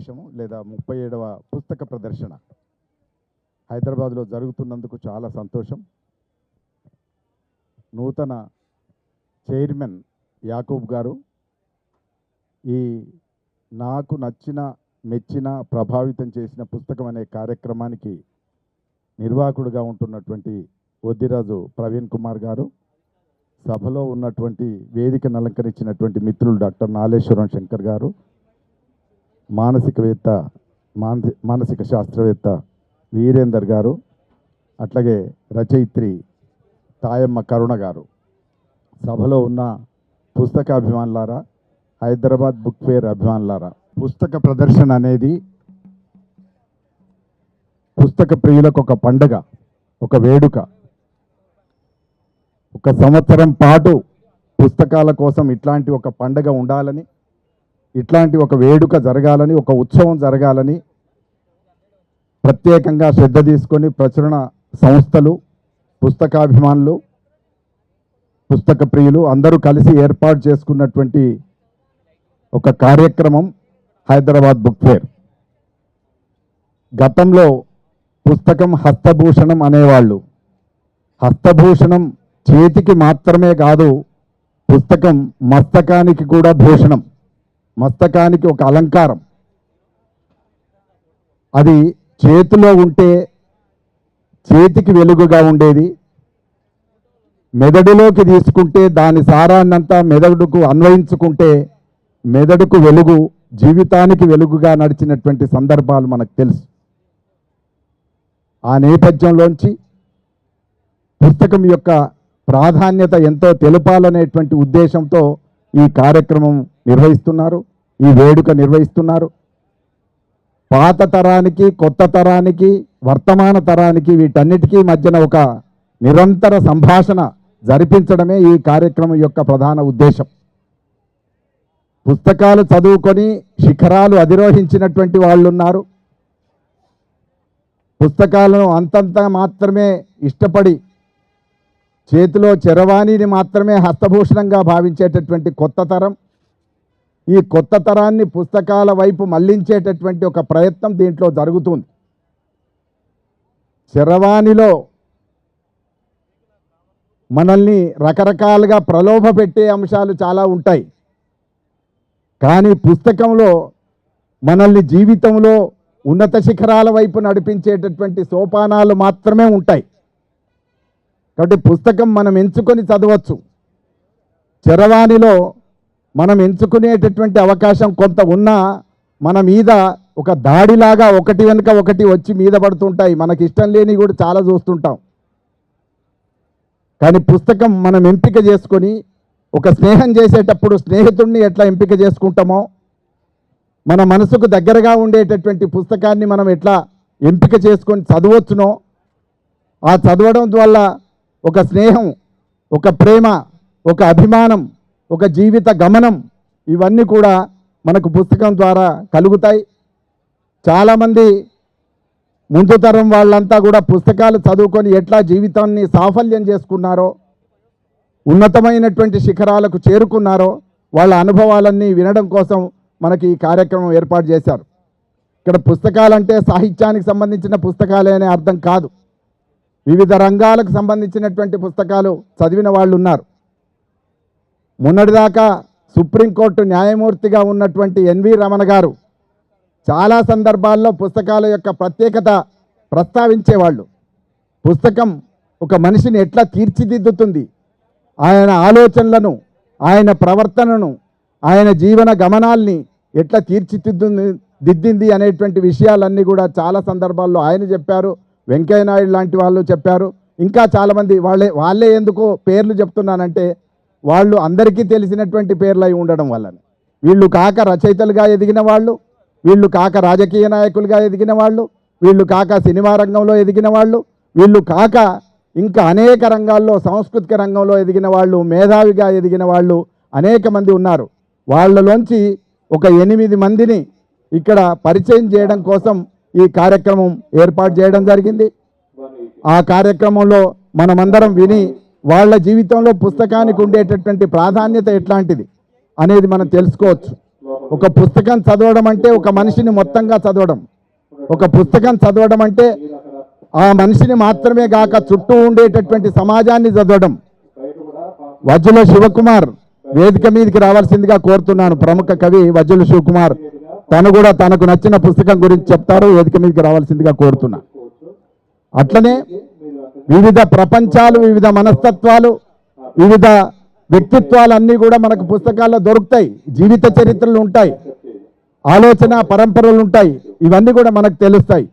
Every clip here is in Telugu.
సమావేశము లేదా 37వ పుస్తక ప్రదర్శన హైదరాబాద్లో జరుగుతున్నందుకు చాలా సంతోషం. నూతన చైర్మన్ యాకూబ్ గారు ఈ నాకు నచ్చిన మెచ్చిన ప్రభావితం చేసిన పుస్తకం అనే కార్యక్రమానికి నిర్వాహకుడుగా ఉంటున్నటువంటి వద్దిరాజు ప్రవీణ్ కుమార్ గారు, సభలో ఉన్నటువంటి వేదికను అలంకరించినటువంటి మిత్రులు డాక్టర్ నాలేశ్వరం శంకర్ గారు, మానసిక శాస్త్రవేత్త వీరేందర్ గారు, అట్లాగే రచయిత్రి తాయమ్మ కరుణ గారు, సభలో ఉన్న పుస్తక అభిమానులారా, హైదరాబాద్ బుక్ ఫేర్ అభిమానులారా, పుస్తక ప్రదర్శన అనేది పుస్తక ప్రియులకు ఒక పండగ, ఒక వేడుక. ఒక సంవత్సరం పాటు పుస్తకాల కోసం ఇట్లాంటి ఒక పండగ ఉండాలని, ఇట్లాంటి ఒక వేడుక జరగాలని, ఒక ఉత్సవం జరగాలని ప్రత్యేకంగా శ్రద్ధ తీసుకొని ప్రచురణ సంస్థలు, పుస్తకాభిమానులు, పుస్తక ప్రియులు అందరూ కలిసి ఏర్పాటు చేసుకున్నటువంటి ఒక కార్యక్రమం హైదరాబాద్ బుక్ ఫేర్. గతంలో పుస్తకం హస్తభూషణం అనేవాళ్ళు. హస్తభూషణం చేతికి మాత్రమే కాదు, పుస్తకం మస్తకానికి కూడా భూషణం, మస్తకానికి ఒక అలంకారం. అది చేతిలో ఉంటే చేతికి వెలుగుగా ఉండేది, మెదడులోకి తీసుకుంటే దాని సారాన్నంతా మెదడుకు అన్వయించుకుంటే మెదడుకు వెలుగు, జీవితానికి వెలుగుగా నడిచినటువంటి సందర్భాలు మనకు తెలుసు. ఆ నేపథ్యంలోంచి పుస్తకం యొక్క ప్రాధాన్యత ఎంతో తెలపాలనేటువంటి ఉద్దేశంతో ఈ కార్యక్రమం నిర్వహిస్తున్నారు, ఈ వేడుక నిర్వహిస్తున్నారు. పాత తరానికి, కొత్త తరానికి, వర్తమాన తరానికి వీటన్నిటికీ మధ్యన ఒక నిరంతర సంభాషణ జరిపించడమే ఈ కార్యక్రమం యొక్క ప్రధాన ఉద్దేశం. పుస్తకాలు చదువుకొని శిఖరాలు అధిరోహించినటువంటి వాళ్ళు ఉన్నారు. పుస్తకాలను అంతంత మాత్రమే ఇష్టపడి చేతిలో చరవాణిని మాత్రమే హస్తభూషణంగా భావించేటటువంటి కొత్త తరం. ఈ కొత్త తరాన్ని పుస్తకాల వైపు మళ్లించేటటువంటి ఒక ప్రయత్నం దీంట్లో జరుగుతుంది. చరవాణిలో మనల్ని రకరకాలుగా ప్రలోభ పెట్టే అంశాలు చాలా ఉంటాయి, కానీ పుస్తకంలో మనల్ని జీవితంలో ఉన్నత శిఖరాల వైపు నడిపించేటటువంటి సోపానాలు మాత్రమే ఉంటాయి. కాబట్టి పుస్తకం మనం ఎంచుకొని చదవచ్చు. చరవాణిలో మనం ఎంచుకునేటటువంటి అవకాశం కొంత ఉన్నా మన మీద ఒక దాడిలాగా ఒకటి వెనుక ఒకటి వచ్చి మీద పడుతుంటాయి. మనకి ఇష్టం లేని కూడా చాలా చూస్తుంటాం. కానీ పుస్తకం మనం ఎంపిక చేసుకొని, ఒక స్నేహం చేసేటప్పుడు స్నేహితుడిని ఎట్లా ఎంపిక చేసుకుంటామో, మన మనసుకు దగ్గరగా ఉండేటటువంటి పుస్తకాన్ని మనం ఎట్లా ఎంపిక చేసుకొని చదవచ్చునో, ఆ చదవడం వల్ల ఒక స్నేహం, ఒక ప్రేమ, ఒక అభిమానం, ఒక జీవిత గమనం, ఇవన్నీ కూడా మనకు పుస్తకం ద్వారా కలుగుతాయి. చాలామంది ముందు తరం వాళ్ళంతా కూడా పుస్తకాలు చదువుకొని ఎట్లా జీవితాన్ని సాఫల్యం చేసుకున్నారో, ఉన్నతమైనటువంటి శిఖరాలకు చేరుకున్నారో వాళ్ళ అనుభవాలన్నీ వినడం కోసం మనకి ఈ కార్యక్రమం ఏర్పాటు చేశారు. ఇక్కడ పుస్తకాలంటే సాహిత్యానికి సంబంధించిన పుస్తకాలే అనే అర్థం కాదు. వివిధ రంగాలకు సంబంధించినటువంటి పుస్తకాలు చదివిన వాళ్ళు ఉన్నారు. మొన్నటిదాకా సుప్రీంకోర్టు న్యాయమూర్తిగా ఉన్నటువంటి ఎన్వి రమణ గారు చాలా సందర్భాల్లో పుస్తకాల యొక్క ప్రత్యేకత ప్రస్తావించేవాళ్ళు. పుస్తకం ఒక మనిషిని ఎట్లా తీర్చిదిద్దుతుంది, ఆయన ఆలోచనలను, ఆయన ప్రవర్తనను, ఆయన జీవన గమనాల్ని ఎట్లా తీర్చిదిద్దింది అనేటువంటి విషయాలన్నీ కూడా చాలా సందర్భాల్లో ఆయన చెప్పారు. వెంకయ్య నాయుడు లాంటి వాళ్ళు చెప్పారు. ఇంకా చాలామంది వాళ్ళే ఎందుకో పేర్లు చెప్తున్నానంటే వాళ్ళు అందరికీ తెలిసినటువంటి పేర్లు అయి ఉండడం వల్లనే. వీళ్ళు కాక రచయితలుగా ఎదిగిన వాళ్ళు, వీళ్ళు కాక రాజకీయ నాయకులుగా ఎదిగిన వాళ్ళు, వీళ్ళు కాక సినిమా రంగంలో ఎదిగిన వాళ్ళు, వీళ్ళు కాక ఇంకా అనేక రంగాల్లో, సాంస్కృతిక రంగంలో ఎదిగిన వాళ్ళు, మేధావిగా ఎదిగిన వాళ్ళు అనేక మంది ఉన్నారు. వాళ్ళలోంచి ఒక 8 మందిని ఇక్కడ పరిచయం చేయడం కోసం ఈ కార్యక్రమం ఏర్పాటు చేయడం జరిగింది. ఆ కార్యక్రమంలో మనమందరం విని వాళ్ళ జీవితంలో పుస్తకానికి ఉండేటటువంటి ప్రాధాన్యత ఎట్లాంటిది అనేది మనం తెలుసుకోవచ్చు. ఒక పుస్తకం చదవడం అంటే ఒక మనిషిని మొత్తంగా చదవడం. ఒక పుస్తకం చదవడం అంటే ఆ మనిషిని మాత్రమే కాక చుట్టూ ఉండేటటువంటి సమాజాన్ని చదవడం. వజ్జుల శివకుమార్ వేదిక మీదకి రావాల్సిందిగా కోరుతున్నాను. ప్రముఖ కవి వజ్జుల శివకుమార్ తను కూడా తనకు నచ్చిన పుస్తకం గురించి చెప్తారు. వేదిక మీదకి రావాల్సిందిగా కోరుతున్నా. అట్లనే వివిధ ప్రపంచాలు, వివిధ మనస్తత్వాలు, వివిధ వ్యక్తిత్వాలు అన్నీ కూడా మనకు పుస్తకాల్లో దొరుకుతాయి. జీవిత చరిత్రలు ఉంటాయి, ఆలోచన పరంపరలు ఉంటాయి, ఇవన్నీ కూడా మనకు తెలుస్తాయి.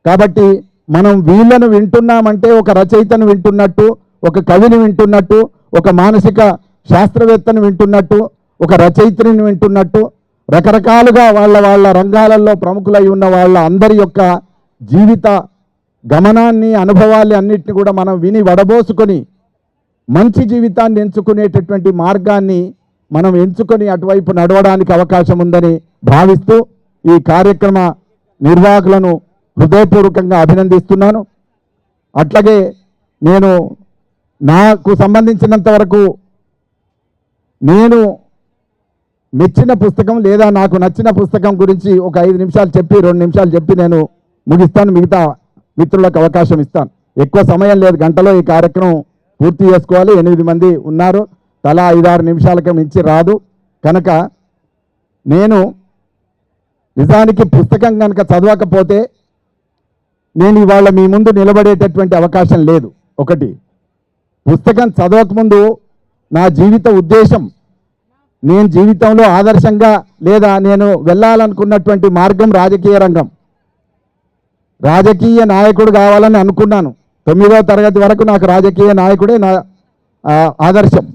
కాబట్టి మనం వీళ్ళను వింటున్నామంటే ఒక రచయితను వింటున్నట్టు, ఒక కవిని వింటున్నట్టు, ఒక మానసిక శాస్త్రవేత్తను వింటున్నట్టు, ఒక రచయిత్రిని వింటున్నట్టు, రకరకాలుగా వాళ్ళ రంగాలలో ప్రముఖులై ఉన్న వాళ్ళ అందరి యొక్క జీవిత గమనాన్ని, అనుభవాన్ని అన్నిటిని కూడా మనం విని వడబోసుకొని మంచి జీవితాన్ని ఎంచుకునేటటువంటి మార్గాన్ని మనం ఎంచుకొని అటువైపు నడవడానికి అవకాశం ఉందని భావిస్తూ ఈ కార్యక్రమ నిర్వాహకులను హృదయపూర్వకంగా అభినందిస్తున్నాను. అట్లాగే నేను నాకు సంబంధించినంత వరకు నేను మెచ్చిన పుస్తకం లేదా నాకు నచ్చిన పుస్తకం గురించి ఒక 5 నిమిషాలు చెప్పి 2 నిమిషాలు చెప్పి నేను ముగిస్తాను. మిగతా మిత్రులకు అవకాశం ఇస్తాను. ఎక్కువ సమయం లేదు, గంటలో ఈ కార్యక్రమం పూర్తి చేసుకోవాలి. 8 మంది ఉన్నారు, తలా 5-6 నిమిషాలకి మించి రాదు. కనుక నేను నిజానికి పుస్తకం కనుక చదవకపోతే నేను ఇవాళ మీ ముందు నిలబడేటటువంటి అవకాశం లేదు. ఒకటి, పుస్తకం చదవకముందు నా జీవిత ఉద్దేశం, నేను జీవితంలో ఆదర్శంగా లేదా నేను వెళ్ళాలనుకున్నటువంటి మార్గం రాజకీయ రంగం. రాజకీయ నాయకుడు కావాలని అనుకున్నాను. 9వ తరగతి వరకు నాకు రాజకీయ నాయకుడే నా ఆదర్శం.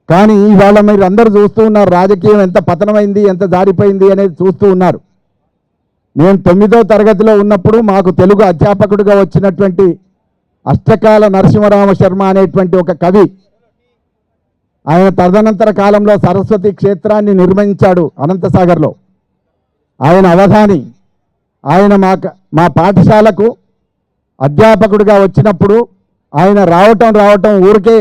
కానీ ఇవాళ మీరు అందరూ చూస్తూ ఉన్నారు, రాజకీయం ఎంత పతనమైంది, ఎంత జారిపోయింది అనేది చూస్తూ ఉన్నారు. నేను 9వ తరగతిలో ఉన్నప్పుడు మాకు తెలుగు అధ్యాపకుడిగా వచ్చినటువంటి అష్టకాల నరసింహరామ శర్మ అనేటువంటి ఒక కవి, ఆయన తదనంతర కాలంలో సరస్వతి క్షేత్రాన్ని నిర్మించాడు అనంతసాగర్లో. ఆయన అవధాని. ఆయన మా పాఠశాలకు అధ్యాపకుడిగా వచ్చినప్పుడు ఆయన రావటం ఊరికే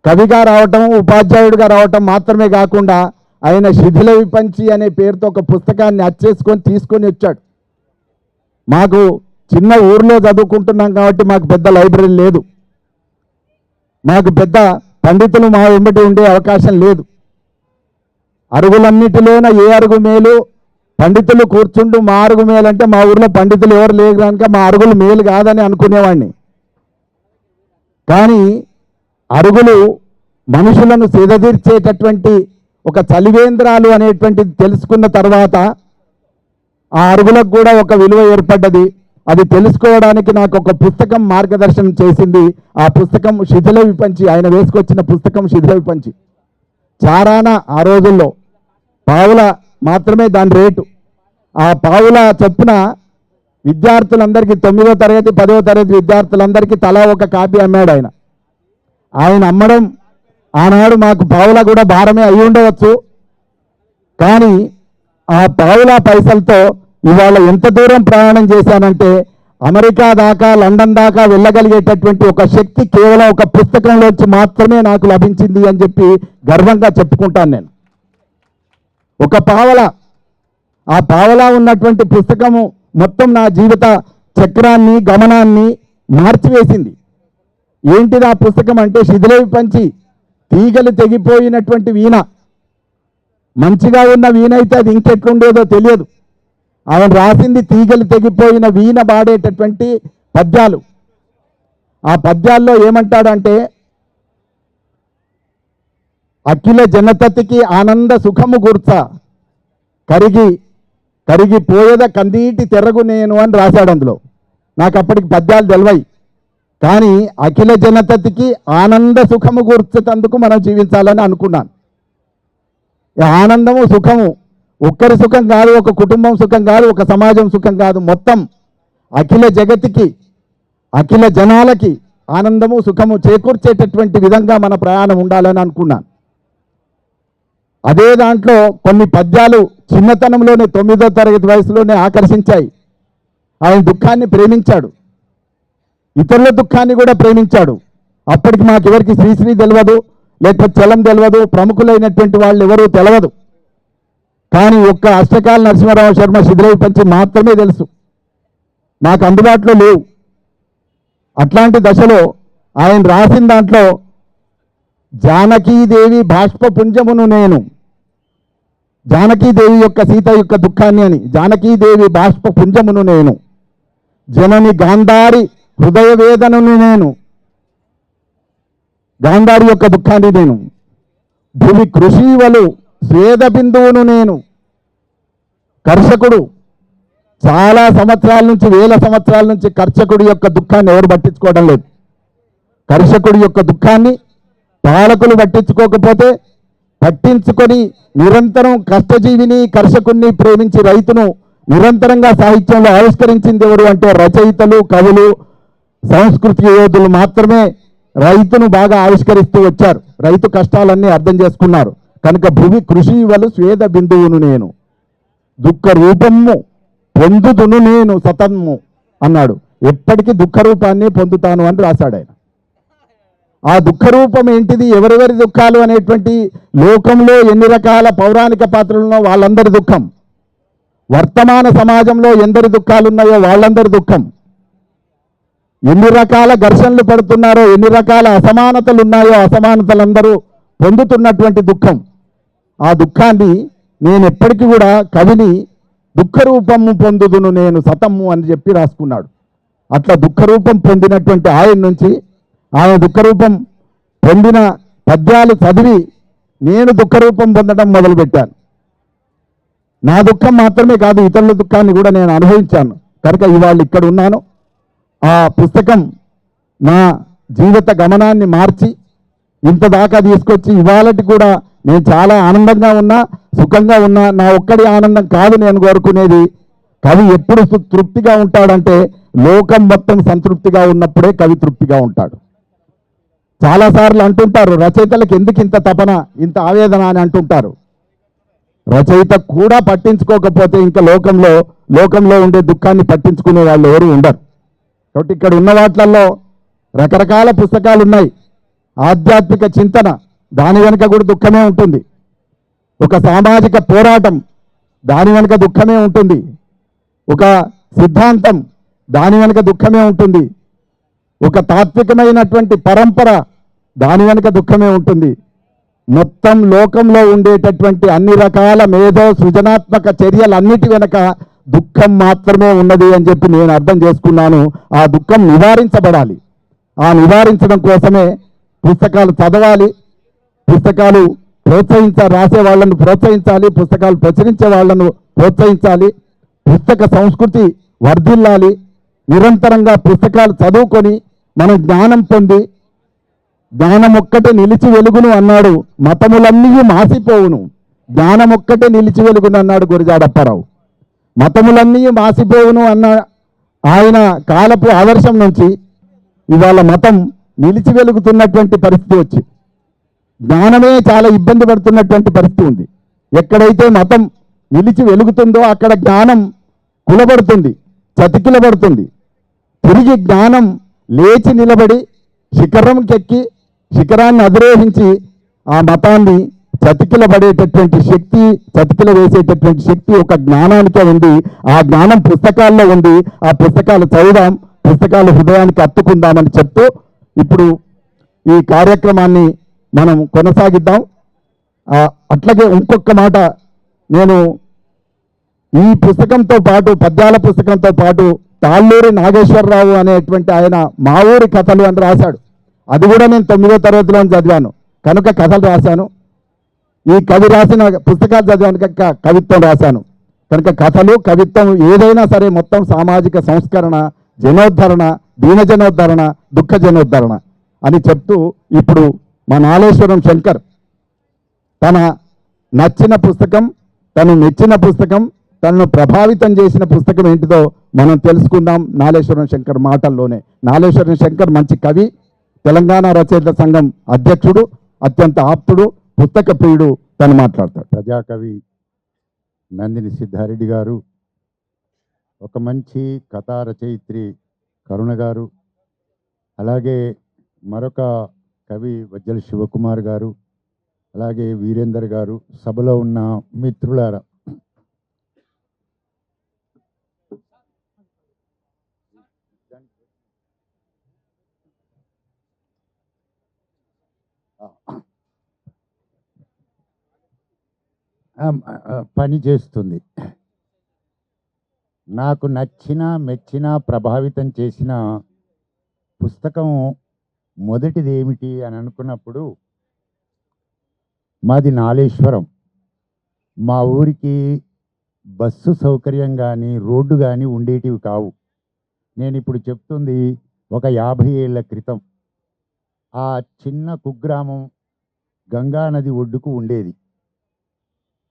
కవిగా రావటం, ఉపాధ్యాయుడిగా రావటం మాత్రమే కాకుండా ఆయన శిథిల విపంచి అనే పేరుతో ఒక పుస్తకాన్ని అచ్చేసుకొని తీసుకొని వచ్చాడు. మాకు చిన్న ఊర్లో చదువుకుంటున్నాం కాబట్టి మాకు పెద్ద లైబ్రరీ లేదు, మాకు పెద్ద పండితులు మా వెంబడి ఉండే అవకాశం లేదు. అరుగులన్నిటిలోన ఏ అరుగు మేలు, పండితులు కూర్చుండు మా అరుగు మేలు అంటే మా ఊర్లో పండితులు ఎవరు లేరు కనుక మా అరుగులు మేలు కాదని అనుకునేవాడిని. కానీ అరుగులు మనుషులను సిదదీర్చేటటువంటి ఒక చలివేంద్రాలు అనేటువంటిది తెలుసుకున్న తర్వాత ఆ అరుగులకు కూడా ఒక విలువ ఏర్పడ్డది. అది తెలుసుకోవడానికి నాకు ఒక పుస్తకం మార్గదర్శనం చేసింది. ఆ పుస్తకం శిథిల విపంచి, ఆయన వేసుకొచ్చిన పుస్తకం శిథిల విపంచి. చారాన ఆ రోజుల్లో పావుల మాత్రమే దాని రేటు. ఆ పావుల చొప్పున విద్యార్థులందరికీ 9వ తరగతి 10వ తరగతి విద్యార్థులందరికీ తలా ఒక కాపీ అమ్మాడు ఆయన. ఆయన అమ్మడం ఆనాడు మాకు పావుల కూడా భారమే అయి ఉండవచ్చు. కానీ ఆ పావుల పైసలతో ఇవాళ ఎంత దూరం ప్రయాణం చేశానంటే అమెరికా దాకా, లండన్ దాకా వెళ్ళగలిగేటటువంటి ఒక శక్తి కేవలం ఒక పుస్తకంలోంచి మాత్రమే నాకు లభించింది అని చెప్పి గర్వంగా చెప్పుకుంటాను నేను. ఒక పావల, ఆ పావలా ఉన్నటువంటి పుస్తకము మొత్తం నా జీవిత చక్రాన్ని, గమనాన్ని మార్చివేసింది. ఏంటిది ఆ పుస్తకం అంటే శిథిల విపంచి, తీగలు తెగిపోయినటువంటి వీణ. మంచిగా ఉన్న వీణ అయితే అది ఇంకెట్లుండేదో తెలియదు. ఆయన రాసింది తీగలు తెగిపోయిన వీణ పాడేటటువంటి పద్యాలు. ఆ పద్యాల్లో ఏమంటాడంటే, అఖిల జనతతికి ఆనంద సుఖము గుర్చ కరిగిపోయేద కందీటి తెరగు నేను అని రాశాడు అందులో. నాకు అప్పటికి పద్యాలు తెలివాయి. కానీ అఖిల జనతతికి ఆనంద సుఖము గుర్చేందుకు మనం జీవించాలని అనుకున్నాను. ఆనందము, సుఖము ఒక్కరి సుఖం కాదు, ఒక కుటుంబం సుఖం కాదు, ఒక సమాజం సుఖం కాదు, మొత్తం అఖిల జగతికి, అఖిల జనాలకి ఆనందము, సుఖము చేకూర్చేటటువంటి విధంగా మన ప్రయాణం ఉండాలని అనుకున్నాను. అదే దాంట్లో కొన్ని పద్యాలు చిన్నతనంలోనే 9వ తరగతి వయసులోనే ఆకర్షించాయి. ఆయన దుఃఖాన్ని ప్రేమించాడు, ఇతరుల దుఃఖాన్ని కూడా ప్రేమించాడు. అప్పటికి మాకెవరికి శ్రీశ్రీ తెలియదు, లేకపోతే చలం తెలియదు, ప్రముఖులైనటువంటి వాళ్ళు ఎవరూ తెలియదు. కానీ ఒక్క అష్టకాల నరసింహారావు శర్మ శిథిలవి పంచి మాత్రమే తెలుసు, నాకు అందుబాటులో లేవు. అట్లాంటి దశలో ఆయన రాసిన దాంట్లో జానకీదేవి బాష్పపుంజమును నేను, జానకీదేవి యొక్క సీత యొక్క దుఃఖాన్ని అని, జానకీదేవి బాష్పపుంజమును నేను, జనని గాంధారి హృదయ వేదనను నేను, గాంధారి యొక్క దుఃఖాన్ని నేను, భూమి కృషివలు స్వేద బిందువును నేను. కర్షకుడు చాలా సంవత్సరాల నుంచి, వేల సంవత్సరాల నుంచి కర్షకుడి యొక్క దుఃఖాన్ని ఎవరు పట్టించుకోవడం లేదు. కర్షకుడి యొక్క దుఃఖాన్ని పాలకులు పట్టించుకోకపోతే, పట్టించుకొని నిరంతరం కష్టజీవిని కర్షకుడిని ప్రేమించి రైతును నిరంతరంగా సాహిత్యంలో ఆవిష్కరించింది ఎవరు అంటే రచయితలు, కవులు, సాంస్కృతిక యోధులు మాత్రమే రైతును బాగా ఆవిష్కరిస్తూ వచ్చారు. రైతు కష్టాలన్నీ అర్థం చేసుకున్నారు. కనుక భూమి కృషి వలు స్వేద బిందువును నేను, దుఃఖ రూపము పొందుదును నేను సతన్ము అన్నాడు. ఎప్పటికీ దుఃఖ రూపాన్ని పొందుతాను అని రాశాడు ఆయన. ఆ దుఃఖ రూపం ఏంటిది, ఎవరెవరి దుఃఖాలు అనేటువంటి, లోకంలో ఎన్ని రకాల పౌరాణిక పాత్రలున్నో వాళ్ళందరి దుఃఖం, వర్తమాన సమాజంలో ఎందరి దుఃఖాలు ఉన్నాయో వాళ్ళందరి దుఃఖం, ఎన్ని రకాల ఘర్షణలు పడుతున్నారో, ఎన్ని రకాల అసమానతలు ఉన్నాయో అసమానతలందరూ పొందుతున్నటువంటి దుఃఖం. ఆ దుఃఖాన్ని నేను ఎప్పటికీ కూడా కవిని దుఃఖ రూపము పొందుదును నేను సతమ్ము అని చెప్పి రాసుకున్నాడు. అట్లా దుఃఖ రూపం పొందినటువంటి ఆయన నుంచి, ఆయన దుఃఖ రూపం పొందిన పద్యాలు చదివి నేను దుఃఖ రూపం పొందడం మొదలుపెట్టాను. నా దుఃఖం మాత్రమే కాదు, ఇతరుల దుఃఖాన్ని కూడా నేను అనుభవించాను. కనుక ఇవాళ ఇక్కడ ఉన్నాను. ఆ పుస్తకం నా జీవిత గమనాన్ని మార్చి ఇంత దాకా తీసుకొచ్చి ఇవాళటి కూడా నేను చాలా ఆనందంగా ఉన్నా, సుఖంగా ఉన్నా. నా ఒక్కడి ఆనందం కాదు నేను కోరుకునేది. కవి ఎప్పుడు తృప్తిగా ఉంటాడంటే లోకం మొత్తం సంతృప్తిగా ఉన్నప్పుడే కవి తృప్తిగా ఉంటాడు. చాలాసార్లు అంటుంటారు, రచయితలకు ఎందుకు ఇంత తపన, ఇంత ఆవేదన అని అంటుంటారు. రచయిత కూడా పట్టించుకోకపోతే ఇంకా లోకంలో ఉండే దుఃఖాన్ని పట్టించుకునే వాళ్ళు ఎవరు ఉండరు. కాబట్టి ఇక్కడ ఉన్న వాటిల్లో రకరకాల పుస్తకాలు ఉన్నాయి. ఆధ్యాత్మిక చింతన, దాని వెనుక కూడా దుఃఖమే ఉంటుంది. ఒక సామాజిక పోరాటం, దాని వెనుక దుఃఖమే ఉంటుంది. ఒక సిద్ధాంతం, దాని వెనుక దుఃఖమే ఉంటుంది. ఒక తాత్వికమైనటువంటి పరంపర, దాని వెనుక దుఃఖమే ఉంటుంది. మొత్తం లోకంలో ఉండేటటువంటి అన్ని రకాల మేధో సృజనాత్మక చర్యలన్నిటి వెనక దుఃఖం మాత్రమే ఉన్నది అని చెప్పి నేను అర్థం చేసుకున్నాను. ఆ దుఃఖం నివారించబడాలి. ఆ నివారించడం కోసమే పుస్తకాలు చదవాలి, పుస్తకాలు రాసే వాళ్ళను ప్రోత్సహించాలి, పుస్తకాలు ప్రచురించే వాళ్ళను ప్రోత్సహించాలి, పుస్తక సంస్కృతి వర్ధిల్లాలి. నిరంతరంగా పుస్తకాలు చదువుకొని మనం జ్ఞానం పొంది, జ్ఞానం ఒక్కటే నిలిచి వెలుగును అన్నాడు, మతములన్నీ మాసిపోవును. జ్ఞానం ఒక్కటే నిలిచి వెలుగును అన్నాడు గురజాడ అప్పారావు. మతములన్నీ మాసిపోవును అన్న ఆయన కాలపు ఆదర్శం నుంచి ఇవాళ మతం నిలిచి వెలుగుతున్నటువంటి పరిస్థితి వచ్చి, జ్ఞానమే చాలా ఇబ్బంది పడుతున్నటువంటి పరిస్థితి ఉంది. ఎక్కడైతే మతం నిలిచి వెలుగుతుందో అక్కడ జ్ఞానం కులబడుతుంది, చతికిలబడుతుంది. తిరిగి జ్ఞానం లేచి నిలబడి శిఖరంకెక్కి శిఖరాన్ని అధిరోహించి ఆ మతాన్ని చతికిలబడేటటువంటి శక్తి, చతికిల వేసేటటువంటి శక్తి ఒక జ్ఞానానికే ఉంది. ఆ జ్ఞానం పుస్తకాల్లో ఉంది. ఆ పుస్తకాలు చదువుదాం, పుస్తకాలు హృదయానికి అత్తుకుందామని చెప్తూ ఇప్పుడు ఈ కార్యక్రమాన్ని మనం కొనసాగిద్దాం. అట్లాగే ఇంకొక మాట, నేను ఈ పుస్తకంతో పాటు, పద్యాల పుస్తకంతో పాటు తాళ్ళూరి నాగేశ్వరరావు అనేటువంటి ఆయన మా ఊరి కథలు అని రాశాడు. అది కూడా నేను 9వ తరగతిలో చదివాను కనుక కథలు రాశాను. ఈ కవి రాసిన పుస్తకాలు చదివాను కనుక కవిత్వం రాశాను. కనుక కథలు, కవిత్వం ఏదైనా సరే మొత్తం సామాజిక సంస్కరణ, జనోద్ధరణ, దీన జనోద్ధరణ, దుఃఖ జనోద్ధరణ అని చెప్తూ ఇప్పుడు మా నాలేశ్వరం శంకర్ తన నచ్చిన పుస్తకం, తను మెచ్చిన పుస్తకం, తనను ప్రభావితం చేసిన పుస్తకం ఏంటిదో మనం తెలుసుకుందాం నాలేశ్వరం శంకర్ మాటల్లోనే. నాలేశ్వరం శంకర్ మంచి కవి, తెలంగాణ రచయిత సంఘం అధ్యక్షుడు, అత్యంత ఆప్తుడు, పుస్తక ప్రియుడు. తను మాట్లాడతాడు. ప్రజాకవి నందిని సిద్ధారెడ్డి గారు, ఒక మంచి కథా రచయిత్రి కరుణ గారు, అలాగే మరొక కవి వజ్జల శివకుమార్ గారు, అలాగే వీరేందర్ గారు, సభలో ఉన్న మిత్రులారా పని చేస్తుంది. నాకు నచ్చిన, మెచ్చిన, ప్రభావితం చేసిన పుస్తకం మొదటిది ఏమిటి అని అనుకున్నప్పుడు, మాది నాలేశ్వరం. మా ఊరికి బస్సు సౌకర్యం కానీ, రోడ్డు కానీ ఉండేటివి కావు. నేను ఇప్పుడు చెప్తుంది ఒక 50 ఏళ్ల క్రితం. ఆ చిన్న కుగ్రామం గంగా నది ఒడ్డుకు ఉండేది.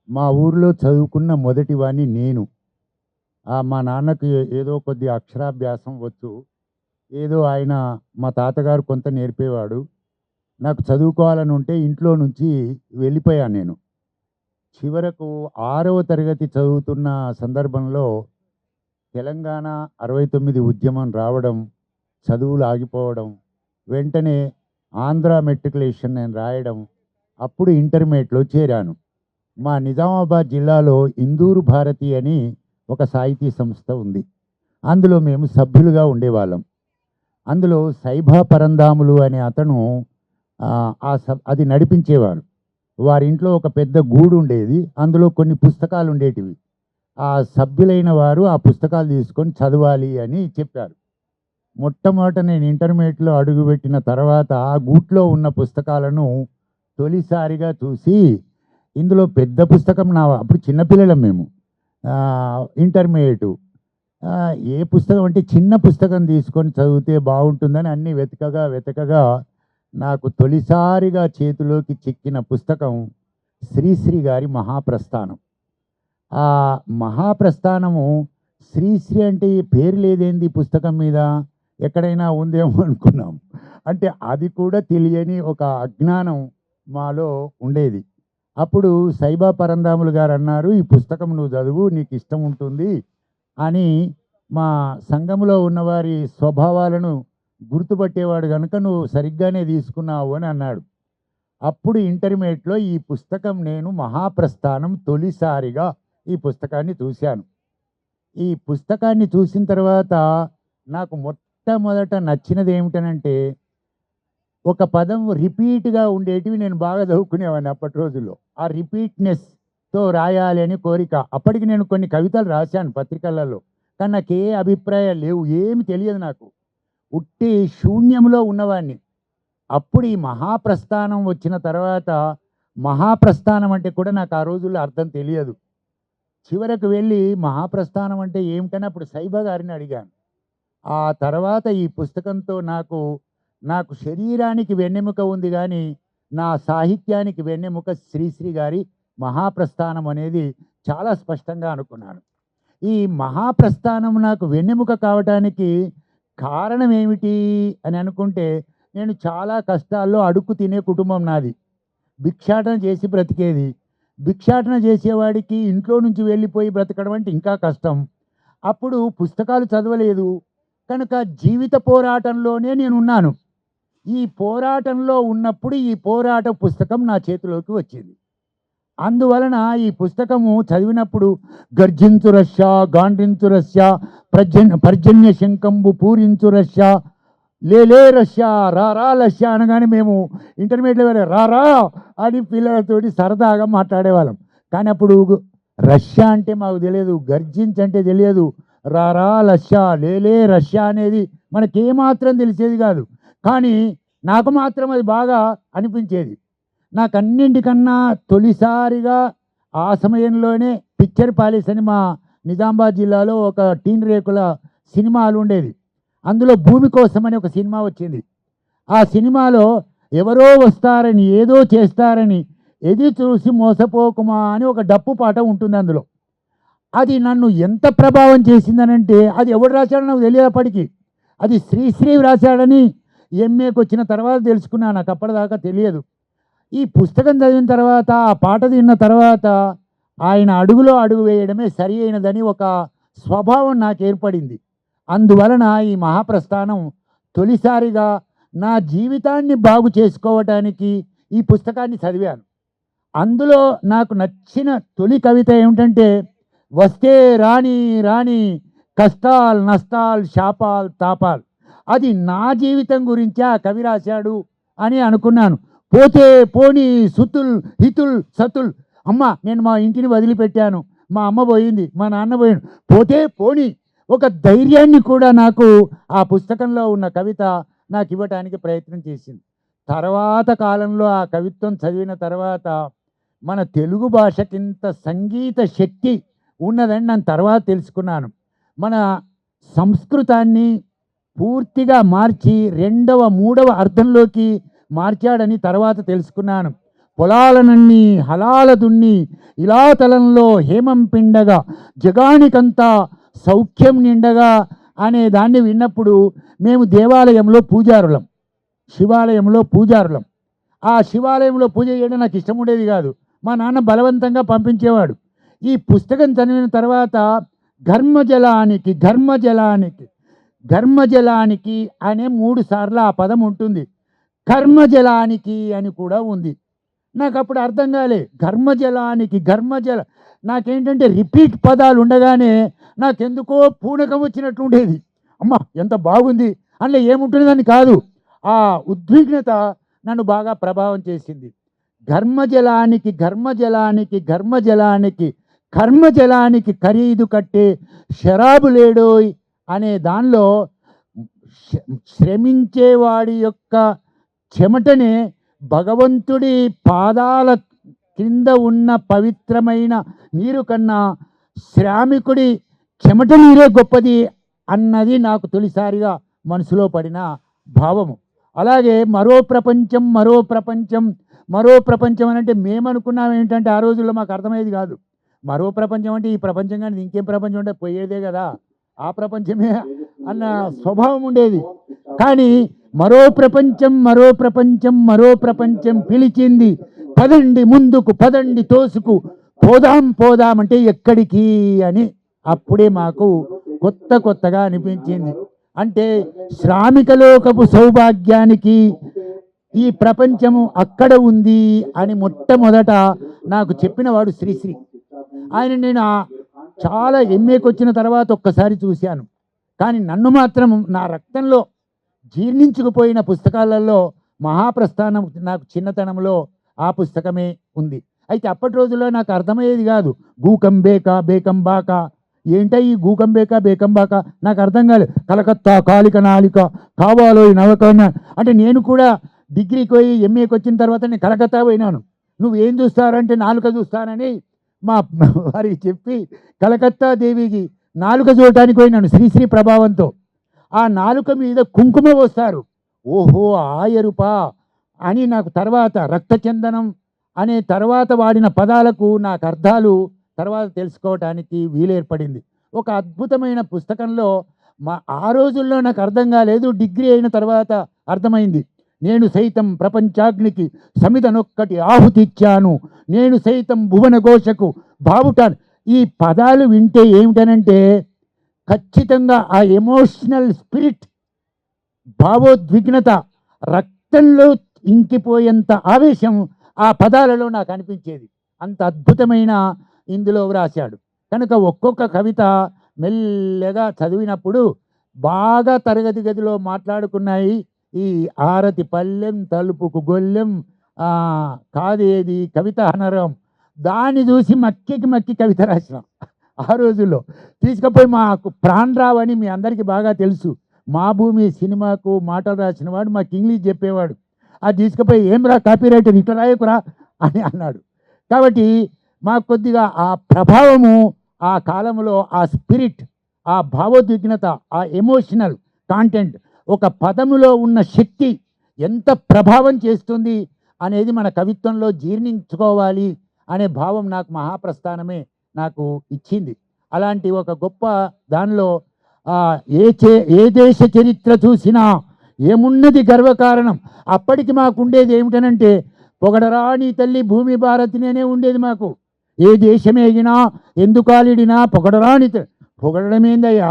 మా ఊరిలో చదువుకున్న మొదటి వాడిని నేను. మా నాన్నకి ఏదో కొద్ది అక్షరాభ్యాసం వచ్చు. ఏదో ఆయన మా తాతగారు కొంత నేర్పేవాడు. నాకు చదువుకోవాలని ఉంటే ఇంట్లో నుంచి వెళ్ళిపోయాను నేను. చివరకు 6వ తరగతి చదువుతున్న సందర్భంలో తెలంగాణ 69 ఉద్యమం రావడం, చదువులు ఆగిపోవడం, వెంటనే ఆంధ్ర మెట్రికులేషన్ నేను రాయడం, అప్పుడు ఇంటర్మీడియట్లో చేరాను. మా నిజామాబాద్ జిల్లాలో ఇందూరు భారతి అని ఒక సాహితీ సంస్థ ఉంది. అందులో మేము సభ్యులుగా ఉండేవాళ్ళం. అందులో సైభా పరంధాములు అనే అతను అది నడిపించేవారు. వారింట్లో ఒక పెద్ద గూడు ఉండేది. అందులో కొన్ని పుస్తకాలు ఉండేటివి. ఆ సభ్యులైన వారు ఆ పుస్తకాలు తీసుకొని చదవాలి అని చెప్పారు. మొట్టమొదట నేను ఇంటర్మీడియట్లో అడుగుపెట్టిన తర్వాత ఆ గూట్లో ఉన్న పుస్తకాలను తొలిసారిగా చూసి, ఇందులో పెద్ద పుస్తకం అప్పుడు చిన్నపిల్లలం మేము, ఇంటర్మీడియట్, ఏ పుస్తకం అంటే చిన్న పుస్తకం తీసుకొని చదివితే బాగుంటుందని అన్నీ వెతకగా నాకు తొలిసారిగా చేతిలోకి చిక్కిన పుస్తకం శ్రీశ్రీ గారి మహాప్రస్థానం. ఆ మహాప్రస్థానము శ్రీశ్రీ అంటే పేరు లేదేంది పుస్తకం మీద, ఎక్కడైనా ఉందేమో అనుకున్నాం. అంటే అది కూడా తెలియని ఒక అజ్ఞానం మాలో ఉండేది. అప్పుడు సైబా పరంధాములు గారు అన్నారు, ఈ పుస్తకం నువ్వు చదువు, నీకు ఇష్టం ఉంటుంది అని. మా సంఘంలో ఉన్నవారి స్వభావాలను గుర్తుపట్టేవాడు కనుక నువ్వు సరిగ్గానే తీసుకున్నావు అని అన్నాడు. అప్పుడు ఇంటర్మీడియట్లో ఈ పుస్తకం, నేను మహాప్రస్థానం తొలిసారిగా ఈ పుస్తకాన్ని చూశాను. ఈ పుస్తకాన్ని చూసిన తర్వాత నాకు మొట్టమొదట నచ్చినది ఏమిటనంటే, ఒక పదం రిపీట్గా ఉండేటివి నేను బాగా చదువుకునేవాడిని అప్పటి రోజుల్లో. ఆ రిపీట్నెస్తో రాయాలి అని కోరిక. అప్పటికి నేను కొన్ని కవితలు రాశాను పత్రికలలో, కానీ నాకు ఏ అభిప్రాయాలు లేవు, ఏమి తెలియదు నాకు, ఉట్టి శూన్యంలో ఉన్నవాడిని. అప్పుడు ఈ మహాప్రస్థానం వచ్చిన తర్వాత, మహాప్రస్థానం అంటే కూడా నాకు ఆ రోజుల్లో అర్థం తెలియదు. చివరకు వెళ్ళి మహాప్రస్థానం అంటే ఏమిటని అప్పుడు సైబా గారిని అడిగాను. ఆ తర్వాత ఈ పుస్తకంతో నాకు శరీరానికి వెన్నెముక ఉంది, కానీ నా సాహిత్యానికి వెన్నెముక శ్రీశ్రీ గారి మహాప్రస్థానం అనేది చాలా స్పష్టంగా అనుకున్నాను. ఈ మహాప్రస్థానం నాకు వెన్నెముక కావటానికి కారణం ఏమిటి అని అనుకుంటే, నేను చాలా కష్టాల్లో అడుక్కు తినే కుటుంబం నాది. భిక్షాటన చేసి బ్రతికేది. భిక్షాటన చేసేవాడికి ఇంట్లో నుంచి వెళ్ళిపోయి బ్రతకడం అంటే ఇంకా కష్టం. అప్పుడు పుస్తకాలు చదవలేదు కనుక జీవిత పోరాటంలోనే నేనున్నాను. ఈ పోరాటంలో ఉన్నప్పుడు ఈ పోరాట పుస్తకం నా చేతిలోకి వచ్చింది. అందువలన ఈ పుస్తకము చదివినప్పుడు గర్జించు రష్యా, గాండ్రించు రష్యా, పర్జన్య శంకంబు పూరించు రష్యా, లేలే రష్యా, రారా రష్యా అనగానే మేము ఇంటర్మీడియట్లో వెళ్ళే రారా అని పిల్లలతోటి సరదాగా మాట్లాడేవాళ్ళం. కానీ అప్పుడు రష్యా అంటే మాకు తెలియదు, గర్జించంటే తెలియదు, రారా రష్యా, లేలే రష్యా అనేది మనకేమాత్రం తెలిసేది కాదు. కానీ నాకు మాత్రం అది బాగా అనిపించేది. నాకు అన్నింటికన్నా తొలిసారిగా ఆ సమయంలోనే పిక్చర్ ప్యాలెస్ అని మా నిజామాబాద్ జిల్లాలో ఒక టీన్ రేకుల సినిమాలు ఉండేది. అందులో భూమి కోసం అని ఒక సినిమా వచ్చింది. ఆ సినిమాలో ఎవరో వస్తారని, ఏదో చేస్తారని ఎది చూసి మోసపోకుమా అని ఒక డప్పు పాట ఉంటుంది అందులో. అది నన్ను ఎంత ప్రభావం చేసిందనంటే, అది ఎవడు రాశాడో నాకు తెలియప్పటికీ. అది శ్రీశ్రీ రాశాడని ఎంఏకి వచ్చిన తర్వాత తెలుసుకున్నాను, నాకు అప్పటిదాకా తెలియదు. ఈ పుస్తకం చదివిన తర్వాత, ఆ పాట విన్న తర్వాత, ఆయన అడుగులో అడుగు వేయడమే సరి అయినదని ఒక స్వభావం నాకు ఏర్పడింది. అందువలన ఈ మహాప్రస్థానం తొలిసారిగా నా జీవితాన్ని బాగు చేసుకోవటానికి ఈ పుస్తకాన్ని చదివాను. అందులో నాకు నచ్చిన తొలి కవిత ఏమిటంటే, వస్తే రాణి రాణి కష్టాలు నష్టాలు శాపాలు తాపాలు. అది నా జీవితం గురించి ఆ కవి రాశాడు అని అనుకున్నాను. పోతే పోనీ సుతుల్ హితుల్ సతుల్, అమ్మ నేను మా ఇంటిని వదిలిపెట్టాను, మా అమ్మ పోయింది, మా నాన్న పోయింది, పోతే పోని, ఒక ధైర్యాన్ని కూడా నాకు ఆ పుస్తకంలో ఉన్న కవిత నాకు ఇవ్వటానికి ప్రయత్నం చేసింది. తర్వాత కాలంలో ఆ కవిత్వం చదివిన తర్వాత మన తెలుగు భాషకింత సంగీత శక్తి ఉన్నదని నేను తర్వాత తెలుసుకున్నాను. మన సంస్కృతాన్ని పూర్తిగా మార్చి రెండవ మూడవ అర్థంలోకి మార్చాడని తర్వాత తెలుసుకున్నాను. పొలాలనన్నీ హలాల దున్ని ఇలా తలంలో హేమం పిండగా జగానికంతా సౌఖ్యం నిండగా అనే దాన్ని విన్నప్పుడు మేము దేవాలయంలో పూజారులం, శివాలయంలో పూజారులం. ఆ శివాలయంలో పూజ చేయడం నాకు ఇష్టం ఉండేది కాదు, మా నాన్న బలవంతంగా పంపించేవాడు. ఈ పుస్తకం చదివిన తర్వాత ఘర్మజలానికి ఘర్మజలానికి ఘర్మజలానికి అనే 3 సార్లు ఆ పదం ఉంటుంది, కర్మజలానికి అని కూడా ఉంది. నాకు అప్పుడు అర్థం కాలే, ఘర్మజలానికి ఘర్మజల, నాకేంటంటే రిపీట్ పదాలు ఉండగానే నాకెందుకో పూనకం వచ్చినట్లు ఉండేది. అమ్మ ఎంత బాగుంది, అందులో ఏముంటుందని కాదు, ఆ ఉద్విగ్నత నన్ను బాగా ప్రభావం చేసింది. ఘర్మజలానికి ఘర్మజలానికి ఘర్మజలానికి కర్మజలానికి ఖరీదు కట్టే షరాబు లేడోయ్ అనే దానిలో శ్రమించేవాడి యొక్క చెమటనే భగవంతుడి పాదాల కింద ఉన్న పవిత్రమైన నీరు కన్నా శ్రామికుడి చెమట నీరే గొప్పది అన్నది నాకు తొలిసారిగా మనసులో పడిన భావము. అలాగే మరో ప్రపంచం మరో ప్రపంచం మరో ప్రపంచం అని అంటే మేమనుకున్నాం ఏంటంటే ఆ రోజుల్లో మాకు అర్థమయ్యేది కాదు. మరో ప్రపంచం అంటే ఈ ప్రపంచం కానీ ఇంకేం ప్రపంచం అంటే పోయేదే కదా, ఆ ప్రపంచమే అన్న స్వభావం ఉండేది. కానీ మరో ప్రపంచం మరో ప్రపంచం మరో ప్రపంచం పిలిచింది, పదండి ముందుకు పదండి తోసుకు పోదాం పోదాం అంటే ఎక్కడికి అని అప్పుడే మాకు కొత్తగా అనిపించింది. అంటే శ్రామికలోకపు సౌభాగ్యానికి ఈ ప్రపంచము అక్కడ ఉంది అని మొట్టమొదట నాకు చెప్పినవాడు శ్రీశ్రీ. ఆయన నేను చాలా ఎంఏకి వచ్చిన తర్వాత ఒక్కసారి చూశాను, కానీ నన్ను మాత్రం నా రక్తంలో జీర్ణించుకుపోయిన పుస్తకాలలో మహాప్రస్థానం నాకు చిన్నతనంలో ఆ పుస్తకమే ఉంది. అయితే అప్పటి రోజుల్లో నాకు అర్థమయ్యేది కాదు, గూకంబేక బేకంబాక ఏంటో ఈ గూకంబేక బేకంబాక నాకు అర్థం కాలేదు. కలకత్తా కాలిక నాలిక కావాలో ఈ నవకన్న అంటే నేను కూడా డిగ్రీకి పోయి ఎంఏకి వచ్చిన తర్వాత నేను కలకత్తా పోయినాను. నువ్వు ఏం చూస్తారంటే నాలుక చూస్తానని మా వారికి చెప్పి కలకత్తా దేవికి నాలుక చూడటానికి పోయినాను శ్రీశ్రీ ప్రభావంతో. ఆ నాలుక మీద కుంకుమ పోస్తారు, ఓహో ఆ ఎరుపా అని నాకు తర్వాత రక్తచందనం అనే తర్వాత వాడిన పదాలకు నాకు అర్థాలు తర్వాత తెలుసుకోవటానికి వీలేర్పడింది. ఒక అద్భుతమైన పుస్తకంలో ఆ రోజుల్లో నాకు అర్థం కాలేదు, డిగ్రీ అయిన తర్వాత అర్థమైంది. నేను సైతం ప్రపంచాగ్నికి సమిధనొక్కటి ఆహుతి ఇచ్చాను, నేను సైతం భువన ఘోషకు బావుటాను. ఈ పదాలు వింటే ఏమిటనంటే ఖచ్చితంగా ఆ ఎమోషనల్ స్పిరిట్, భావోద్విగ్నత, రక్తంలో ఇంకిపోయేంత ఆవేశం ఆ పదాలలో నాకు అనిపించేది. అంత అద్భుతమైన ఇందులో వ్రాశాడు. కనుక ఒక్కొక్క కవిత మెల్లగా చదివినప్పుడు బాగా తరగతి గదిలో మాట్లాడుకున్నాయి ఈ ఆరతి పల్లెం తలుపుకు గొల్లెం కాదేది కవిత అనరం, దాన్ని చూసి మక్కి కవిత రాసిన. ఆ రోజుల్లో తీసుకుపోయి మాకు ప్రాణరావు అని మీ అందరికీ బాగా తెలుసు, మా భూమి సినిమాకు మాటలు రాసిన వాడు మాకు ఇంగ్లీష్ చెప్పేవాడు. అది తీసుకుపోయి ఏం రా కాపీరైటర్ ఇట్లా రాయకురా అని అన్నాడు. కాబట్టి మాకు కొద్దిగా ఆ ప్రభావము ఆ కాలంలో ఆ స్పిరిట్, ఆ భావోద్విగ్నత, ఆ ఎమోషనల్ కాంటెంట్, ఒక పదములో ఉన్న శక్తి ఎంత ప్రభావం చేస్తుంది అనేది మన కవిత్వంలో జీర్ణించుకోవాలి అనే భావం నాకు మహాప్రస్థానమే నాకు ఇచ్చింది. అలాంటి ఒక గొప్ప దానిలో ఏ దేశ చరిత్ర చూసినా ఏమున్నది గర్వకారణం. అప్పటికి మాకు ఉండేది ఏమిటనంటే పొగడరాని తల్లి భూమి భారతినే ఉండేది మాకు. ఏ దేశమేగినా ఎందుకాలిడినా పొగడరాని పొగడమేందయ్యా,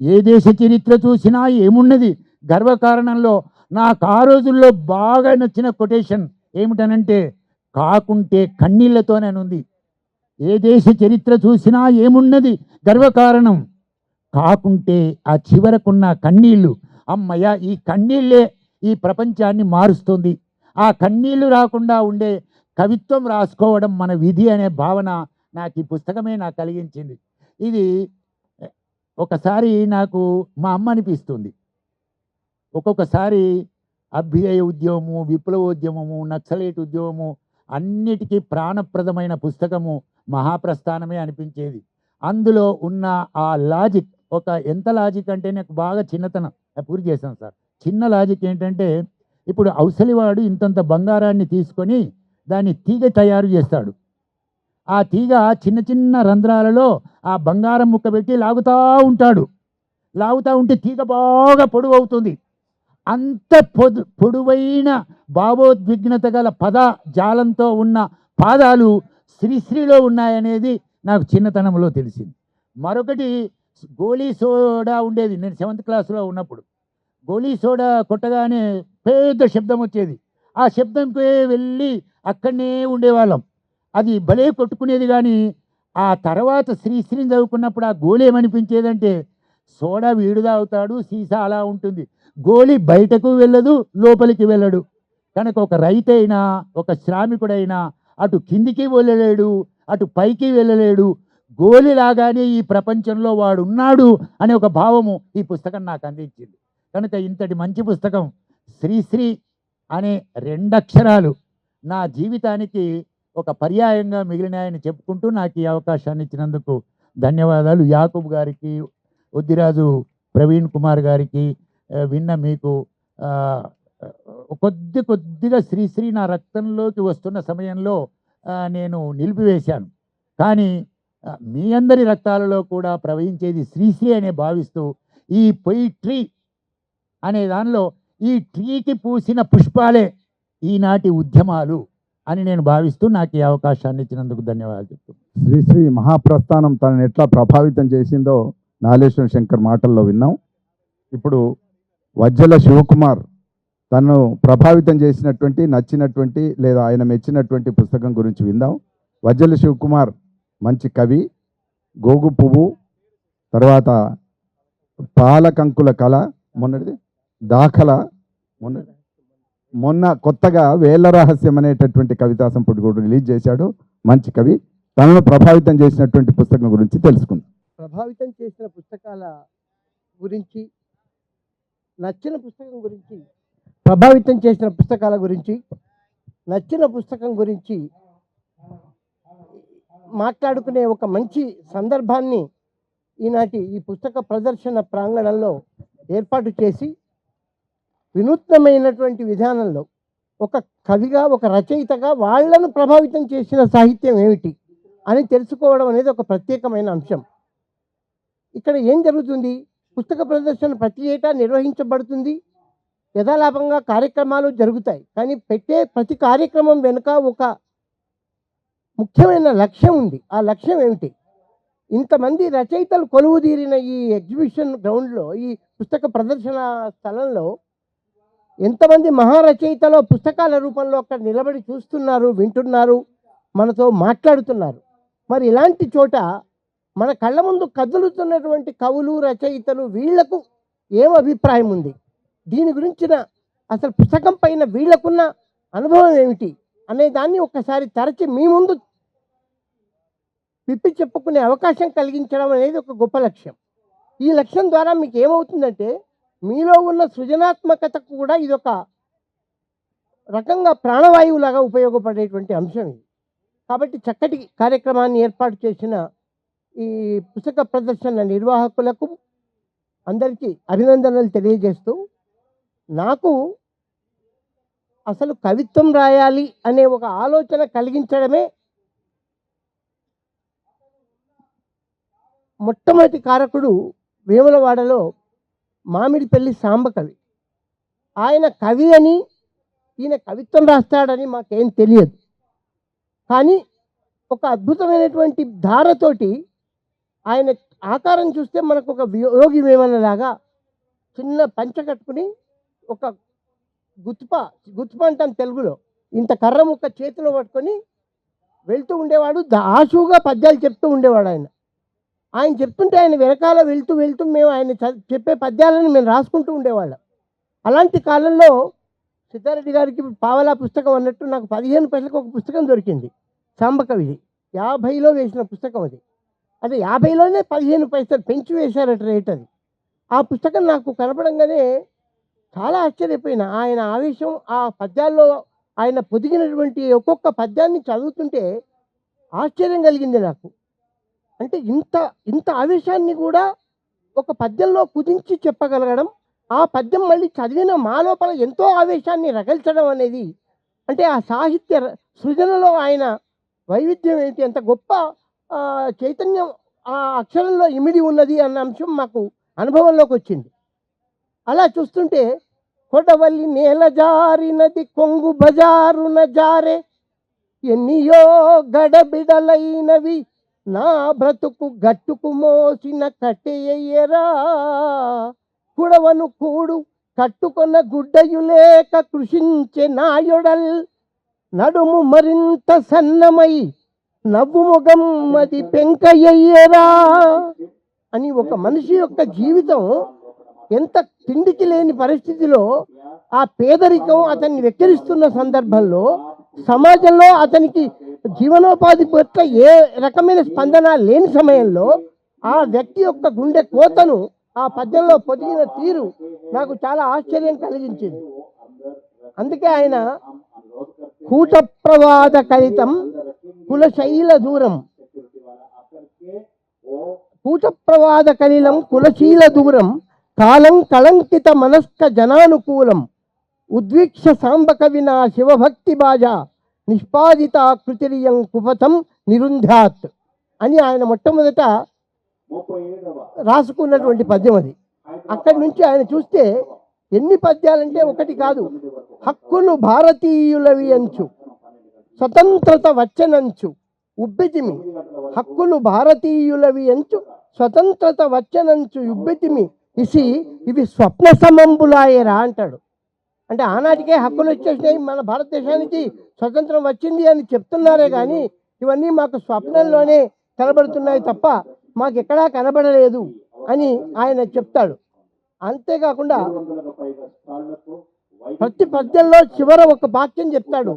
ఏ దేశ చరిత్ర చూసినా ఏమున్నది గర్వకారణంలో. నాకు ఆ రోజుల్లో బాగా నచ్చిన కొటేషన్ ఏమిటనంటే కాకుంటే కన్నీళ్లతోనేనుంది. ఏ దేశ చరిత్ర చూసినా ఏమున్నది గర్వకారణం, కాకుంటే ఆ చివరకున్న కన్నీళ్ళు, అమ్మయ్య ఈ కన్నీళ్ళే ఈ ప్రపంచాన్ని మారుస్తుంది. ఆ కన్నీళ్లు రాకుండా ఉండే కవిత్వం రాసుకోవడం మన విధి అనే భావన నాకు ఈ పుస్తకమే నాకు కలిగించింది. ఇది ఒకసారి నాకు మా అమ్మ అనిపిస్తుంది. ఒక్కొక్కసారి అభ్యుదయ ఉద్యమము, విప్లవోద్యమము, నక్సలైట్ ఉద్యమము అన్నిటికీ ప్రాణప్రదమైన పుస్తకము మహాప్రస్థానమే అనిపించేది. అందులో ఉన్న ఆ లాజిక్, ఎంత లాజిక్ అంటే నాకు బాగా చిన్నతనం పూర్తి చేశాను సార్. చిన్న లాజిక్ ఏంటంటే, ఇప్పుడు అవసలివాడు ఇంతంత బంగారాన్ని తీసుకొని దాన్ని తీగ తయారు చేస్తాడు. ఆ తీగ చిన్న చిన్న రంధ్రాలలో ఆ బంగారం ముక్క పెట్టి లాగుతూ ఉంటాడు. లాగుతూ ఉంటే తీగ బాగా పొడవు అవుతుంది. అంత పొడవైన భావోద్విగ్నత గల పద జాలంతో ఉన్న పాదాలు శ్రీశ్రీలో ఉన్నాయనేది నాకు చిన్నతనంలో తెలిసింది. మరొకటి, గోలీ సోడా ఉండేది. నేను 7th క్లాస్లో ఉన్నప్పుడు గోలీ సోడా కొట్టగానే పెద్ద శబ్దం వచ్చేది. ఆ శబ్దంకే వెళ్ళి అక్కడనే ఉండేవాళ్ళం. అది భలే కొట్టుకునేది. కానీ ఆ తర్వాత శ్రీశ్రీని చదువుకున్నప్పుడు ఆ గోలీ ఏమనిపించేదంటే, సోడా వీడు తాగుతాడు, సీసా అలా ఉంటుంది, గోలీ బయటకు వెళ్ళదు, లోపలికి వెళ్ళడు. కనుక ఒక రైతైనా ఒక శ్రామికుడైనా అటు కిందికి వెళ్ళలేడు, అటు పైకి వెళ్ళలేడు, గోలిలాగానే ఈ ప్రపంచంలో వాడు ఉన్నాడు అనే ఒక భావము ఈ పుస్తకం నాకు అందించింది. కనుక ఇంతటి మంచి పుస్తకం శ్రీశ్రీ అనే 2 అక్షరాలు నా జీవితానికి ఒక పర్యాయంగా మిగిలినాయని చెప్పుకుంటూ నాకు ఈ అవకాశాన్ని ఇచ్చినందుకు ధన్యవాదాలు. యాకూబ్ గారికి, ఒద్దిరాజు ప్రవీణ్ కుమార్ గారికి, విన్న మీకు కొద్దిగా శ్రీశ్రీ నా రక్తంలోకి వస్తున్న సమయంలో నేను నిలిపివేశాను. కానీ మీ అందరి రక్తాలలో కూడా ప్రవహించేది శ్రీశ్రీ అనే భావిస్తూ, ఈ పొయిట్రీ అనే దానిలో ఈ ట్రీకి పూసిన పుష్పాలే ఈనాటి ఉద్యమాలు అని నేను భావిస్తూ నాకు ఈ అవకాశాన్ని ఇచ్చినందుకు ధన్యవాదాలు చెప్తున్నాను. శ్రీశ్రీ మహాప్రస్థానం తనని ఎట్లా ప్రభావితం చేసిందో నాగేశ్వర శంకర్ మాటల్లో విన్నాం. ఇప్పుడు వజ్జల శివకుమార్ తను ప్రభావితం చేసినటువంటి, నచ్చినటువంటి లేదా ఆయన మెచ్చినటువంటి పుస్తకం గురించి విందాం. వజ్జల శివకుమార్ మంచి కవి, గోగు పువ్వు, తర్వాత పాలకంకుల కళ, మొన్నటిది దాఖల, మొన్న కొత్తగా వేల రహస్యం అనేటటువంటి కవితా సంపుటి కూడా రిలీజ్ చేశాడు. మంచి కవి. తనను ప్రభావితం చేసినటువంటి పుస్తకం గురించి తెలుసుకుందాం. ప్రభావితం చేసిన పుస్తకాల గురించి, నచ్చిన పుస్తకం గురించి, ప్రభావితం చేసిన పుస్తకాల గురించి, నచ్చిన పుస్తకం గురించి మాట్లాడుకునే ఒక మంచి సందర్భాన్ని ఈనాటి ఈ పుస్తక ప్రదర్శన ప్రాంగణంలో ఏర్పాటు చేసి, వినూత్నమైనటువంటి విధానంలో ఒక కవిగా, ఒక రచయితగా వాళ్ళను ప్రభావితం చేసిన సాహిత్యం ఏమిటి అని తెలుసుకోవడం అనేది ఒక ప్రత్యేకమైన అంశం. ఇక్కడ ఏం జరుగుతుంది? పుస్తక ప్రదర్శన ప్రతి ఏటా నిర్వహించబడుతుంది, యథాలాపంగా కార్యక్రమాలు జరుగుతాయి. కానీ పెట్టే ప్రతి కార్యక్రమం వెనుక ఒక ముఖ్యమైన లక్ష్యం ఉంది. ఆ లక్ష్యం ఏమిటి? ఇంతమంది రచయితలు కొలువుదీరిన ఈ ఎగ్జిబిషన్ గ్రౌండ్లో, ఈ పుస్తక ప్రదర్శన స్థలంలో ఎంతమంది మహారచయితలో పుస్తకాల రూపంలో అక్కడ నిలబడి చూస్తున్నారు, వింటున్నారు, మనతో మాట్లాడుతున్నారు. మరి ఇలాంటి చోట మన కళ్ళ ముందు కదులుతున్నటువంటి కవులు, రచయితలు, వీళ్లకు ఏం అభిప్రాయం ఉంది, దీని గురించిన అసలు పుస్తకం పైన వీళ్లకున్న అనుభవం ఏమిటి అనే దాన్ని ఒక్కసారి తరచి మీ ముందు విప్పి చెప్పుకునే అవకాశం కలిగించడం అనేది ఒక గొప్ప లక్ష్యం. ఈ లక్ష్యం ద్వారా మీకు ఏమవుతుందంటే, మీలో ఉన్న సృజనాత్మకతకు కూడా ఇదొక రకంగా ప్రాణవాయువులాగా ఉపయోగపడేటువంటి అంశం ఇది. కాబట్టి చక్కటి కార్యక్రమాన్ని ఏర్పాటు చేసిన ఈ పుస్తక ప్రదర్శన నిర్వాహకులకు అందరికీ అభినందనలు తెలియజేస్తూ, నాకు అసలు కవిత్వం రాయాలి అనే ఒక ఆలోచన కలిగించడమే మొట్టమొదటి కారకుడు వేములవాడలో మామిడిపల్లి సాంబ కవి. ఆయన కవి అని, ఈయన కవిత్వం రాస్తాడని మాకేం తెలియదు. కానీ ఒక అద్భుతమైనటువంటి ధారతోటి ఆయన ఆకారం చూస్తే మనకు ఒక యోగి వేమనలాగా చిన్న పంచ కట్టుకుని, ఒక గుత్ప అంటాం తెలుగులో, ఇంత కర్ర ముక్క చేతిలో పట్టుకొని వెళ్తూ ఉండేవాడు. ఆశువుగా పద్యాలు చెప్తూ ఉండేవాడు. ఆయన చెప్తుంటే ఆయన వెనకాల వెళ్తూ మేము ఆయన చెప్పే పద్యాలను మేము రాసుకుంటూ ఉండేవాళ్ళం. అలాంటి కాలంలో సిద్ధారెడ్డి గారికి పావలా పుస్తకం అన్నట్టు నాకు 15 పైసలకు ఒక పుస్తకం దొరికింది, సాంబకవిది. 50లో వేసిన పుస్తకం అది. అదే 50లోనే 15 పైసలు పెంచి వేశారట రేట్ అది. ఆ పుస్తకం నాకు కనపడంగానే చాలా ఆశ్చర్యపోయినా. ఆయన ఆవేశం, ఆ పద్యాల్లో ఆయన పొదిగినటువంటి ఒక్కొక్క పద్యాన్ని చదువుతుంటే ఆశ్చర్యం కలిగింది నాకు. అంటే ఇంత ఇంత ఆవేశాన్ని కూడా ఒక పద్యంలో కుదించి చెప్పగలగడం, ఆ పద్యం మళ్ళీ చదివిన మా లోపల ఎంతో ఆవేశాన్ని రగల్చడం అనేది, అంటే ఆ సాహిత్య సృజనలో ఆయన వైవిధ్యం ఏంటి, ఎంత గొప్ప చైతన్యం ఆ అక్షరంలో ఇమిడి ఉన్నది అన్న అంశం మాకు అనుభవంలోకి వచ్చింది. అలా చూస్తుంటే కొడవలి నేల జారినది కొంగు బజారున జారే, ఎన్నియో గడబిడలైనవి నా బ్రతుకు గట్టుకు మోసిన కట్టెయ్యరా, కుడవను కూడు కట్టుకొన్న గుడ్డయు లేక కృషించే నాయొడల్, నడుము మరింత సన్నమై నవ్వు ముఖం అది పెంకయ్యరా అని ఒక మనిషి యొక్క జీవితం ఎంత తిండికి లేని పరిస్థితిలో, ఆ పేదరికం అతన్ని వెక్కిరిస్తున్న సందర్భంలో, సమాజంలో అతనికి జీవనోపాధి పట్ల ఏ రకమైన స్పందన లేని సమయంలో ఆ వ్యక్తి యొక్క గుండె కోతను ఆ పద్యంలో పొదిగిన తీరు నాకు చాలా ఆశ్చర్యం కలిగించింది. అందుకే ఆయన కూటప్రవాద కలితం కులశైల దూరం, కూటప్రవాద కలిలం కులశీల దూరం, కాలం కళంకిత మనస్క జనానుకూలం, ఉద్వీక్ష సాంబకవిన శివభక్తి బాజా, నిష్పాదిత కృతిరియం కుపథం నిరుంధ్యాత్ అని ఆయన మొట్టమొదట రాసుకున్నటువంటి పద్యం అది. అక్కడి నుంచి ఆయన చూస్తే ఎన్ని పద్యాలంటే ఒకటి కాదు, హక్కులు భారతీయులవి అంచు స్వతంత్రత వచ్చనంచు ఉబ్బితిమి, హక్కులు భారతీయులవి అంచు స్వతంత్రత వచ్చనంచు ఉబ్బితిమి ఇసి ఇవి స్వప్న సమంబులాయరా అంటాడు. అంటే ఆనాటికే హక్కులు వచ్చేసినాయి, మన భారతదేశానికి స్వతంత్రం వచ్చింది అని చెప్తున్నారే కానీ ఇవన్నీ మాకు స్వప్నంలోనే కనబడుతున్నాయి తప్ప మాకు ఎక్కడా కనబడలేదు అని ఆయన చెప్తాడు. అంతేకాకుండా ప్రతి పద్యంలో చివర ఒక వాక్యం చెప్తాడు,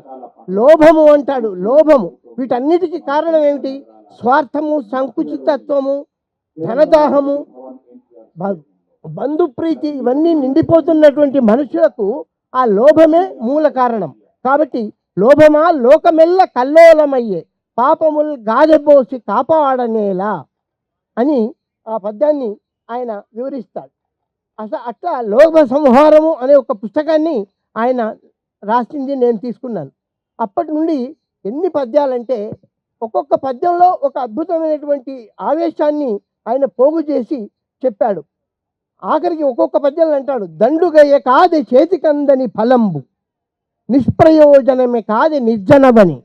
లోభము అంటాడు. లోభము, వీటన్నిటికీ కారణం ఏమిటి? స్వార్థము, సంకుచితత్వము, ధనదాహము, బంధుప్రీతి, ఇవన్నీ నిండిపోతున్నటువంటి మనుషులకు ఆ లోభమే మూల కారణం. కాబట్టి లోభమా లోకమెల్ల కల్లోలమయ్యే, పాపములు గాదెబోసి కాపాడనేలా అని ఆ పద్యాన్ని ఆయన వివరిస్తాడు. అట్లా లోభ సంహారము అనే ఒక పుస్తకాన్ని ఆయన రాసింది నేను తీసుకున్నాను. అప్పటి నుండి ఎన్ని పద్యాలంటే ఒక్కొక్క పద్యంలో ఒక అద్భుతమైనటువంటి ఆవేశాన్ని ఆయన పోగు చేసి చెప్పాడు. ఆఖరికి ఒక్కొక్క పద్యంలో అంటాడు, దండుగయ్య కాది చేతికందని ఫలంబు, నిష్ప్రయోజనమే కాది నిర్జనవని.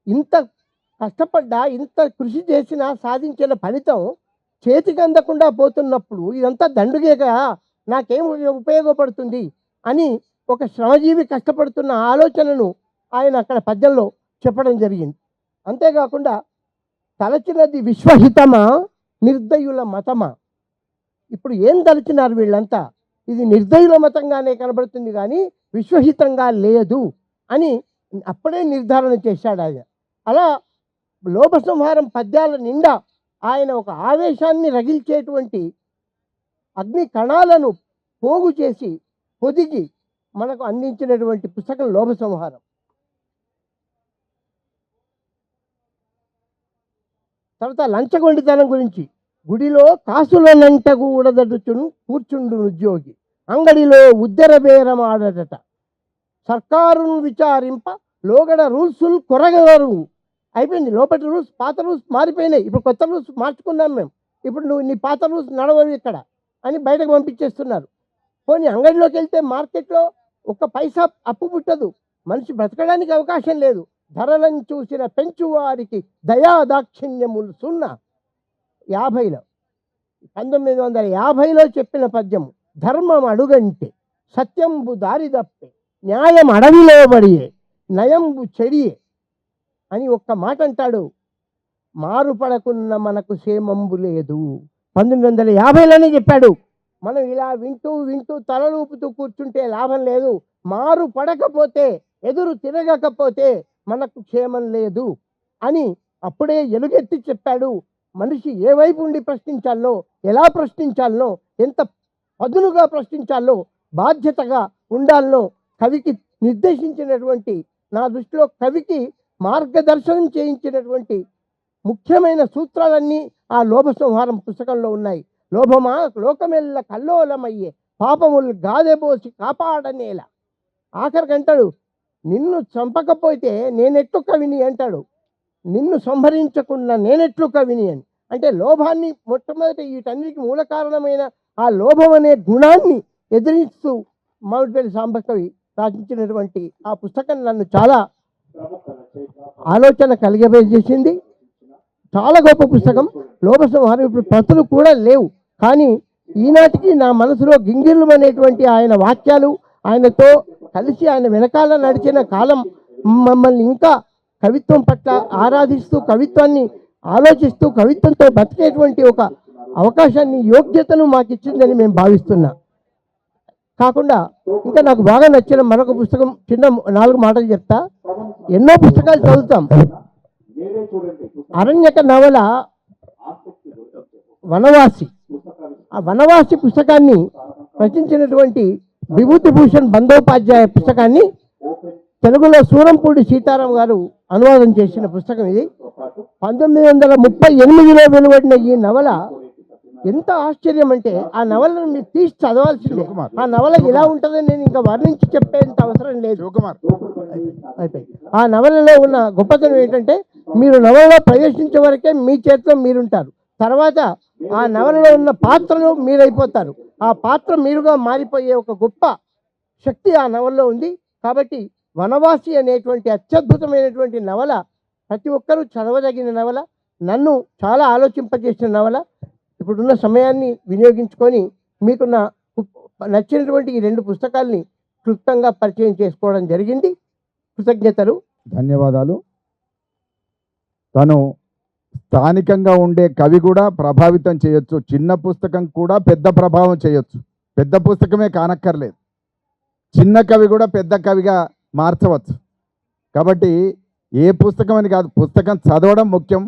ఇంత కష్టపడ్డా, ఇంత కృషి చేసినా సాధించిన ఫలితం చేతికి అందకుండా పోతున్నప్పుడు ఇదంతా దండుగేగా, నాకేం ఉపయోగపడుతుంది అని ఒక శ్రమజీవి కష్టపడుతున్న ఆలోచనను ఆయన అక్కడ పద్యంలో చెప్పడం జరిగింది. అంతేకాకుండా తలచినది విశ్వహితమా నిర్దయుల మతమా, ఇప్పుడు ఏం తలచినారు వీళ్ళంతా, ఇది నిర్దయుల మతంగానే కనబడుతుంది కానీ విశ్వహితంగా లేదు అని అప్పుడే నిర్ధారణ చేశాడు ఆయన. అలా లోభ సంహారం పద్యాల నిండా ఆయన ఒక ఆవేశాన్ని రగిల్చేటువంటి అగ్ని కణాలను పోగు చేసి పొదిగి మనకు అందించినటువంటి పుస్తకం లోభ సంహారం. తర్వాత లంచగొండితనం గురించి, గుడిలో కాసులనంట కూడదడుచును కూర్చుండు ఉద్యోగి, అంగడిలో ఉద్దర బేరం ఆడదట, సర్కారును విచారింప లోగడ రూల్సులు కొరగలరు. అయిపోయింది, లోపటి రూల్స్, పాత రూల్స్ మారిపోయినాయి, ఇప్పుడు కొత్త రూల్స్ మార్చుకున్నాం మేము, ఇప్పుడు నువ్వు నీ పాత రూల్స్ నడవవు ఇక్కడ అని బయటకు పంపించేస్తున్నారు. పోనీ అంగడిలోకి వెళ్తే మార్కెట్లో ఒక్క పైసా అప్పు పుట్టదు, మనిషి బ్రతకడానికి అవకాశం లేదు. ధరలను చూసిన పెంచువారికి దయాదాక్షిణ్యములు 50లో 1950లో చెప్పిన పద్యము, ధర్మం అడుగంటే సత్యంబు దారి తప్పే, న్యాయం అడవిలో బడియే నయంబు చెడియే అని ఒక్క మాట అంటాడు. మారుపడకున్న మనకు క్షేమంబు లేదు. 1950లోనే చెప్పాడు. మనం ఇలా వింటూ వింటూ తలలూపుతూ కూర్చుంటే లాభం లేదు. మారు పడకపోతే, ఎదురు తిరగకపోతే మనకు క్షేమం లేదు అని అప్పుడే ఎలుగెత్తి చెప్పాడు. మనిషి ఏ వైపు ఉండి ప్రశ్నించాలో, ఎలా ప్రశ్నించాలనో, ఎంత పదునుగా ప్రశ్నించాలో, బాధ్యతగా ఉండాలనో కవికి నిర్దేశించినటువంటి, నా దృష్టిలో కవికి మార్గదర్శనం చేయించినటువంటి ముఖ్యమైన సూత్రాలన్నీ ఆ లోభ సంహారం పుస్తకంలో ఉన్నాయి. లోభమా లోకమెల్ల కల్లోలమయ్యే పాపములు గాదెబోసి కాపాడనేలా. ఆఖరికంటాడు, నిన్ను చంపకపోతే నేనెట్లు కవిని అంటాడు, నిన్ను సంహరించకుండా నేనెట్లు కవిని అని. అంటే లోభాన్ని మొట్టమొదటి వీటన్నిటికీ మూల కారణమైన ఆ లోభం అనే గుణాన్ని ఎదిరిస్తూ మామిడిపల్లి సాంబకవి రచించినటువంటి ఆ పుస్తకం నన్ను చాలా ఆలోచన కలిగజేసింది. చాలా గొప్ప పుస్తకం. లోభ సంహారం ఇప్పుడు ప్రతులు కూడా లేవు, కానీ ఈనాటికి నా మనసులో గింగిర్లు అనేటువంటి ఆయన వాక్యాలు, ఆయనతో కలిసి ఆయన వెనకాల నడిచిన కాలం మమ్మల్ని ఇంకా కవిత్వం పట్ల ఆరాధిస్తూ, కవిత్వాన్ని ఆలోచిస్తూ, కవిత్వంతో బతికేటువంటి ఒక అవకాశాన్ని, యోగ్యతను మాకు ఇచ్చిందని మేము భావిస్తున్నాం. కాకుండా ఇంకా నాకు బాగా నచ్చిన మరొక పుస్తకం, చిన్న 4 మాటలు చెప్తా. ఎన్నో పుస్తకాలు చదువుతాం. అరణ్యక నవల వనవాసి, ఆ వనవాసి పుస్తకాన్ని రచించినటువంటి విభూతిభూషణ్ బందోపాధ్యాయ పుస్తకాన్ని తెలుగులో సూరంపూడి సీతారాం గారు అనువాదం చేసిన పుస్తకం ఇది. 1938లో వెలువడిన ఈ నవల ఎంత ఆశ్చర్యం అంటే, ఆ నవలను మీరు తీసి చదవాల్సిందే. ఆ నవల ఎలా ఉంటుందని నేను ఇంకా వర్ణించి చెప్పేంత అవసరం లేదు. అయిపోయి ఆ నవలలో ఉన్న గొప్పతనం ఏంటంటే, మీరు నవలలో ప్రవేశించే వరకే మీ చేతిలో మీరుంటారు. తర్వాత ఆ నవలలో ఉన్న పాత్రలు మీరైపోతారు. ఆ పాత్ర మీరుగా మారిపోయే ఒక గొప్ప శక్తి ఆ నవలలో ఉంది. కాబట్టి వనవాసి అనేటువంటి అత్యద్భుతమైనటువంటి నవల ప్రతి ఒక్కరూ చదవదగిన నవల, నన్ను చాలా ఆలోచింపజేసిన నవల. ఇప్పుడున్న సమయాన్ని వినియోగించుకొని మీకు నచ్చినటువంటి ఈ 2 పుస్తకాల్ని క్లుప్తంగా పరిచయం చేసుకోవడం జరిగింది. కృతజ్ఞతలు, ధన్యవాదాలు. తను స్థానికంగా ఉండే కవి కూడా ప్రభావితం చేయొచ్చు. చిన్న పుస్తకం కూడా పెద్ద ప్రభావం చేయొచ్చు. పెద్ద పుస్తకమే కానక్కర్లేదు, చిన్న కవి కూడా పెద్ద కవిగా మార్చవచ్చు. కాబట్టి ఏ పుస్తకం అని కాదు, పుస్తకం చదవడం ముఖ్యం,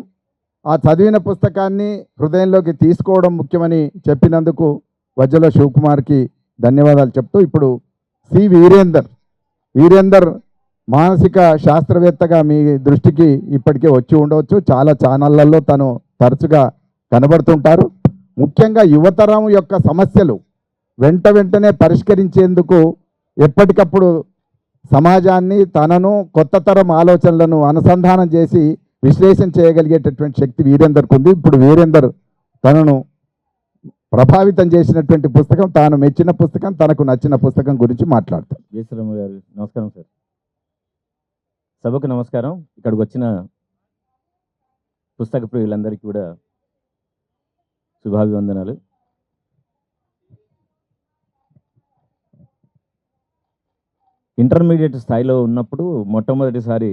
ఆ చదివిన పుస్తకాన్ని హృదయంలోకి తీసుకోవడం ముఖ్యమని చెప్పినందుకు వజ్జల శివకుమార్కి ధన్యవాదాలు చెప్తూ, ఇప్పుడు సి వీరేందర్ మానసిక శాస్త్రవేత్తగా మీ దృష్టికి ఇప్పటికే వచ్చి ఉండవచ్చు. చాలా ఛానళ్లలో తను తరచుగా కనబడుతుంటారు. ముఖ్యంగా యువతరం యొక్క సమస్యలు వెంటనే పరిష్కరించేందుకు ఎప్పటికప్పుడు సమాజాన్ని, తనను, కొత్త తరం ఆలోచనలను అనుసంధానం చేసి విశ్లేషణ చేయగలిగేటటువంటి శక్తి వీరేందర్కు ఉంది. ఇప్పుడు వీరేందర్ తనను ప్రభావితం చేసినటువంటి పుస్తకం, తాను మెచ్చిన పుస్తకం, తనకు నచ్చిన పుస్తకం గురించి మాట్లాడతారు. వీసరామ గారు నమస్కారం సార్. సభకు నమస్కారం. ఇక్కడికి వచ్చిన పుస్తక ప్రియులందరికీ కూడా శుభాభివందనాలు. ఇంటర్మీడియట్ స్థాయిలో ఉన్నప్పుడు మొట్టమొదటిసారి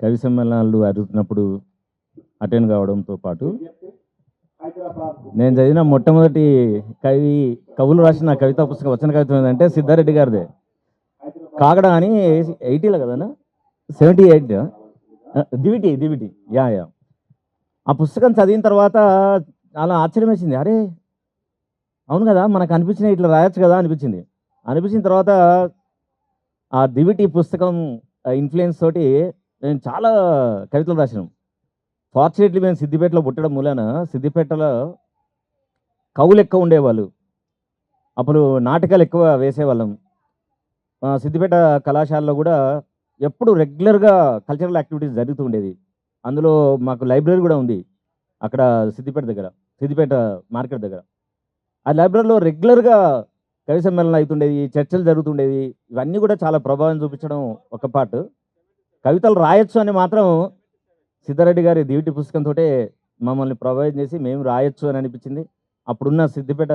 కవి సమ్మేళనాలు అరుగుతున్నప్పుడు అటెండ్ కావడంతో పాటు నేను చదివిన మొట్టమొదటి కవులు రాసిన కవితా పుస్తకం, వచ్చిన కవిత్వం ఏంటంటే సిద్ధారెడ్డి గారిదే, కాగడ అని 80లో కదనా, 78 దివిటి యా. ఆ పుస్తకం చదివిన తర్వాత చాలా ఆశ్చర్యం వేసింది. అరే అవును కదా, మనకు అనిపించిన ఇట్లా రాయొచ్చు కదా అనిపించిన తర్వాత ఆ దివిటి పుస్తకం ఇన్ఫ్లుయెన్స్ తోటి నేను చాలా కవితలు రాసినాం. ఫార్చునేట్లీ మేము సిద్దిపేటలో పుట్టడం మూలన సిద్దిపేటలో కవులు ఎక్కువ ఉండేవాళ్ళు. అప్పుడు నాటకాలు ఎక్కువ వేసేవాళ్ళం. సిద్దిపేట కళాశాలలో కూడా ఎప్పుడు రెగ్యులర్గా కల్చరల్ యాక్టివిటీస్ జరుగుతూ ఉండేది. అందులో మాకు లైబ్రరీ కూడా ఉంది అక్కడ సిద్దిపేట మార్కెట్ దగ్గర. ఆ లైబ్రరీలో రెగ్యులర్గా కవి సమ్మేళనం అవుతుండేది, చర్చలు జరుగుతుండేది. ఇవన్నీ కూడా చాలా ప్రభావం చూపించడం ఒక పార్ట్. కవితలు రాయొచ్చు అని మాత్రం సిద్ధారెడ్డి గారి దివిటి పుస్తకంతో మమ్మల్ని ప్రభావితం చేసి మేము రాయొచ్చు అని అనిపించింది. అప్పుడున్న సిద్దిపేట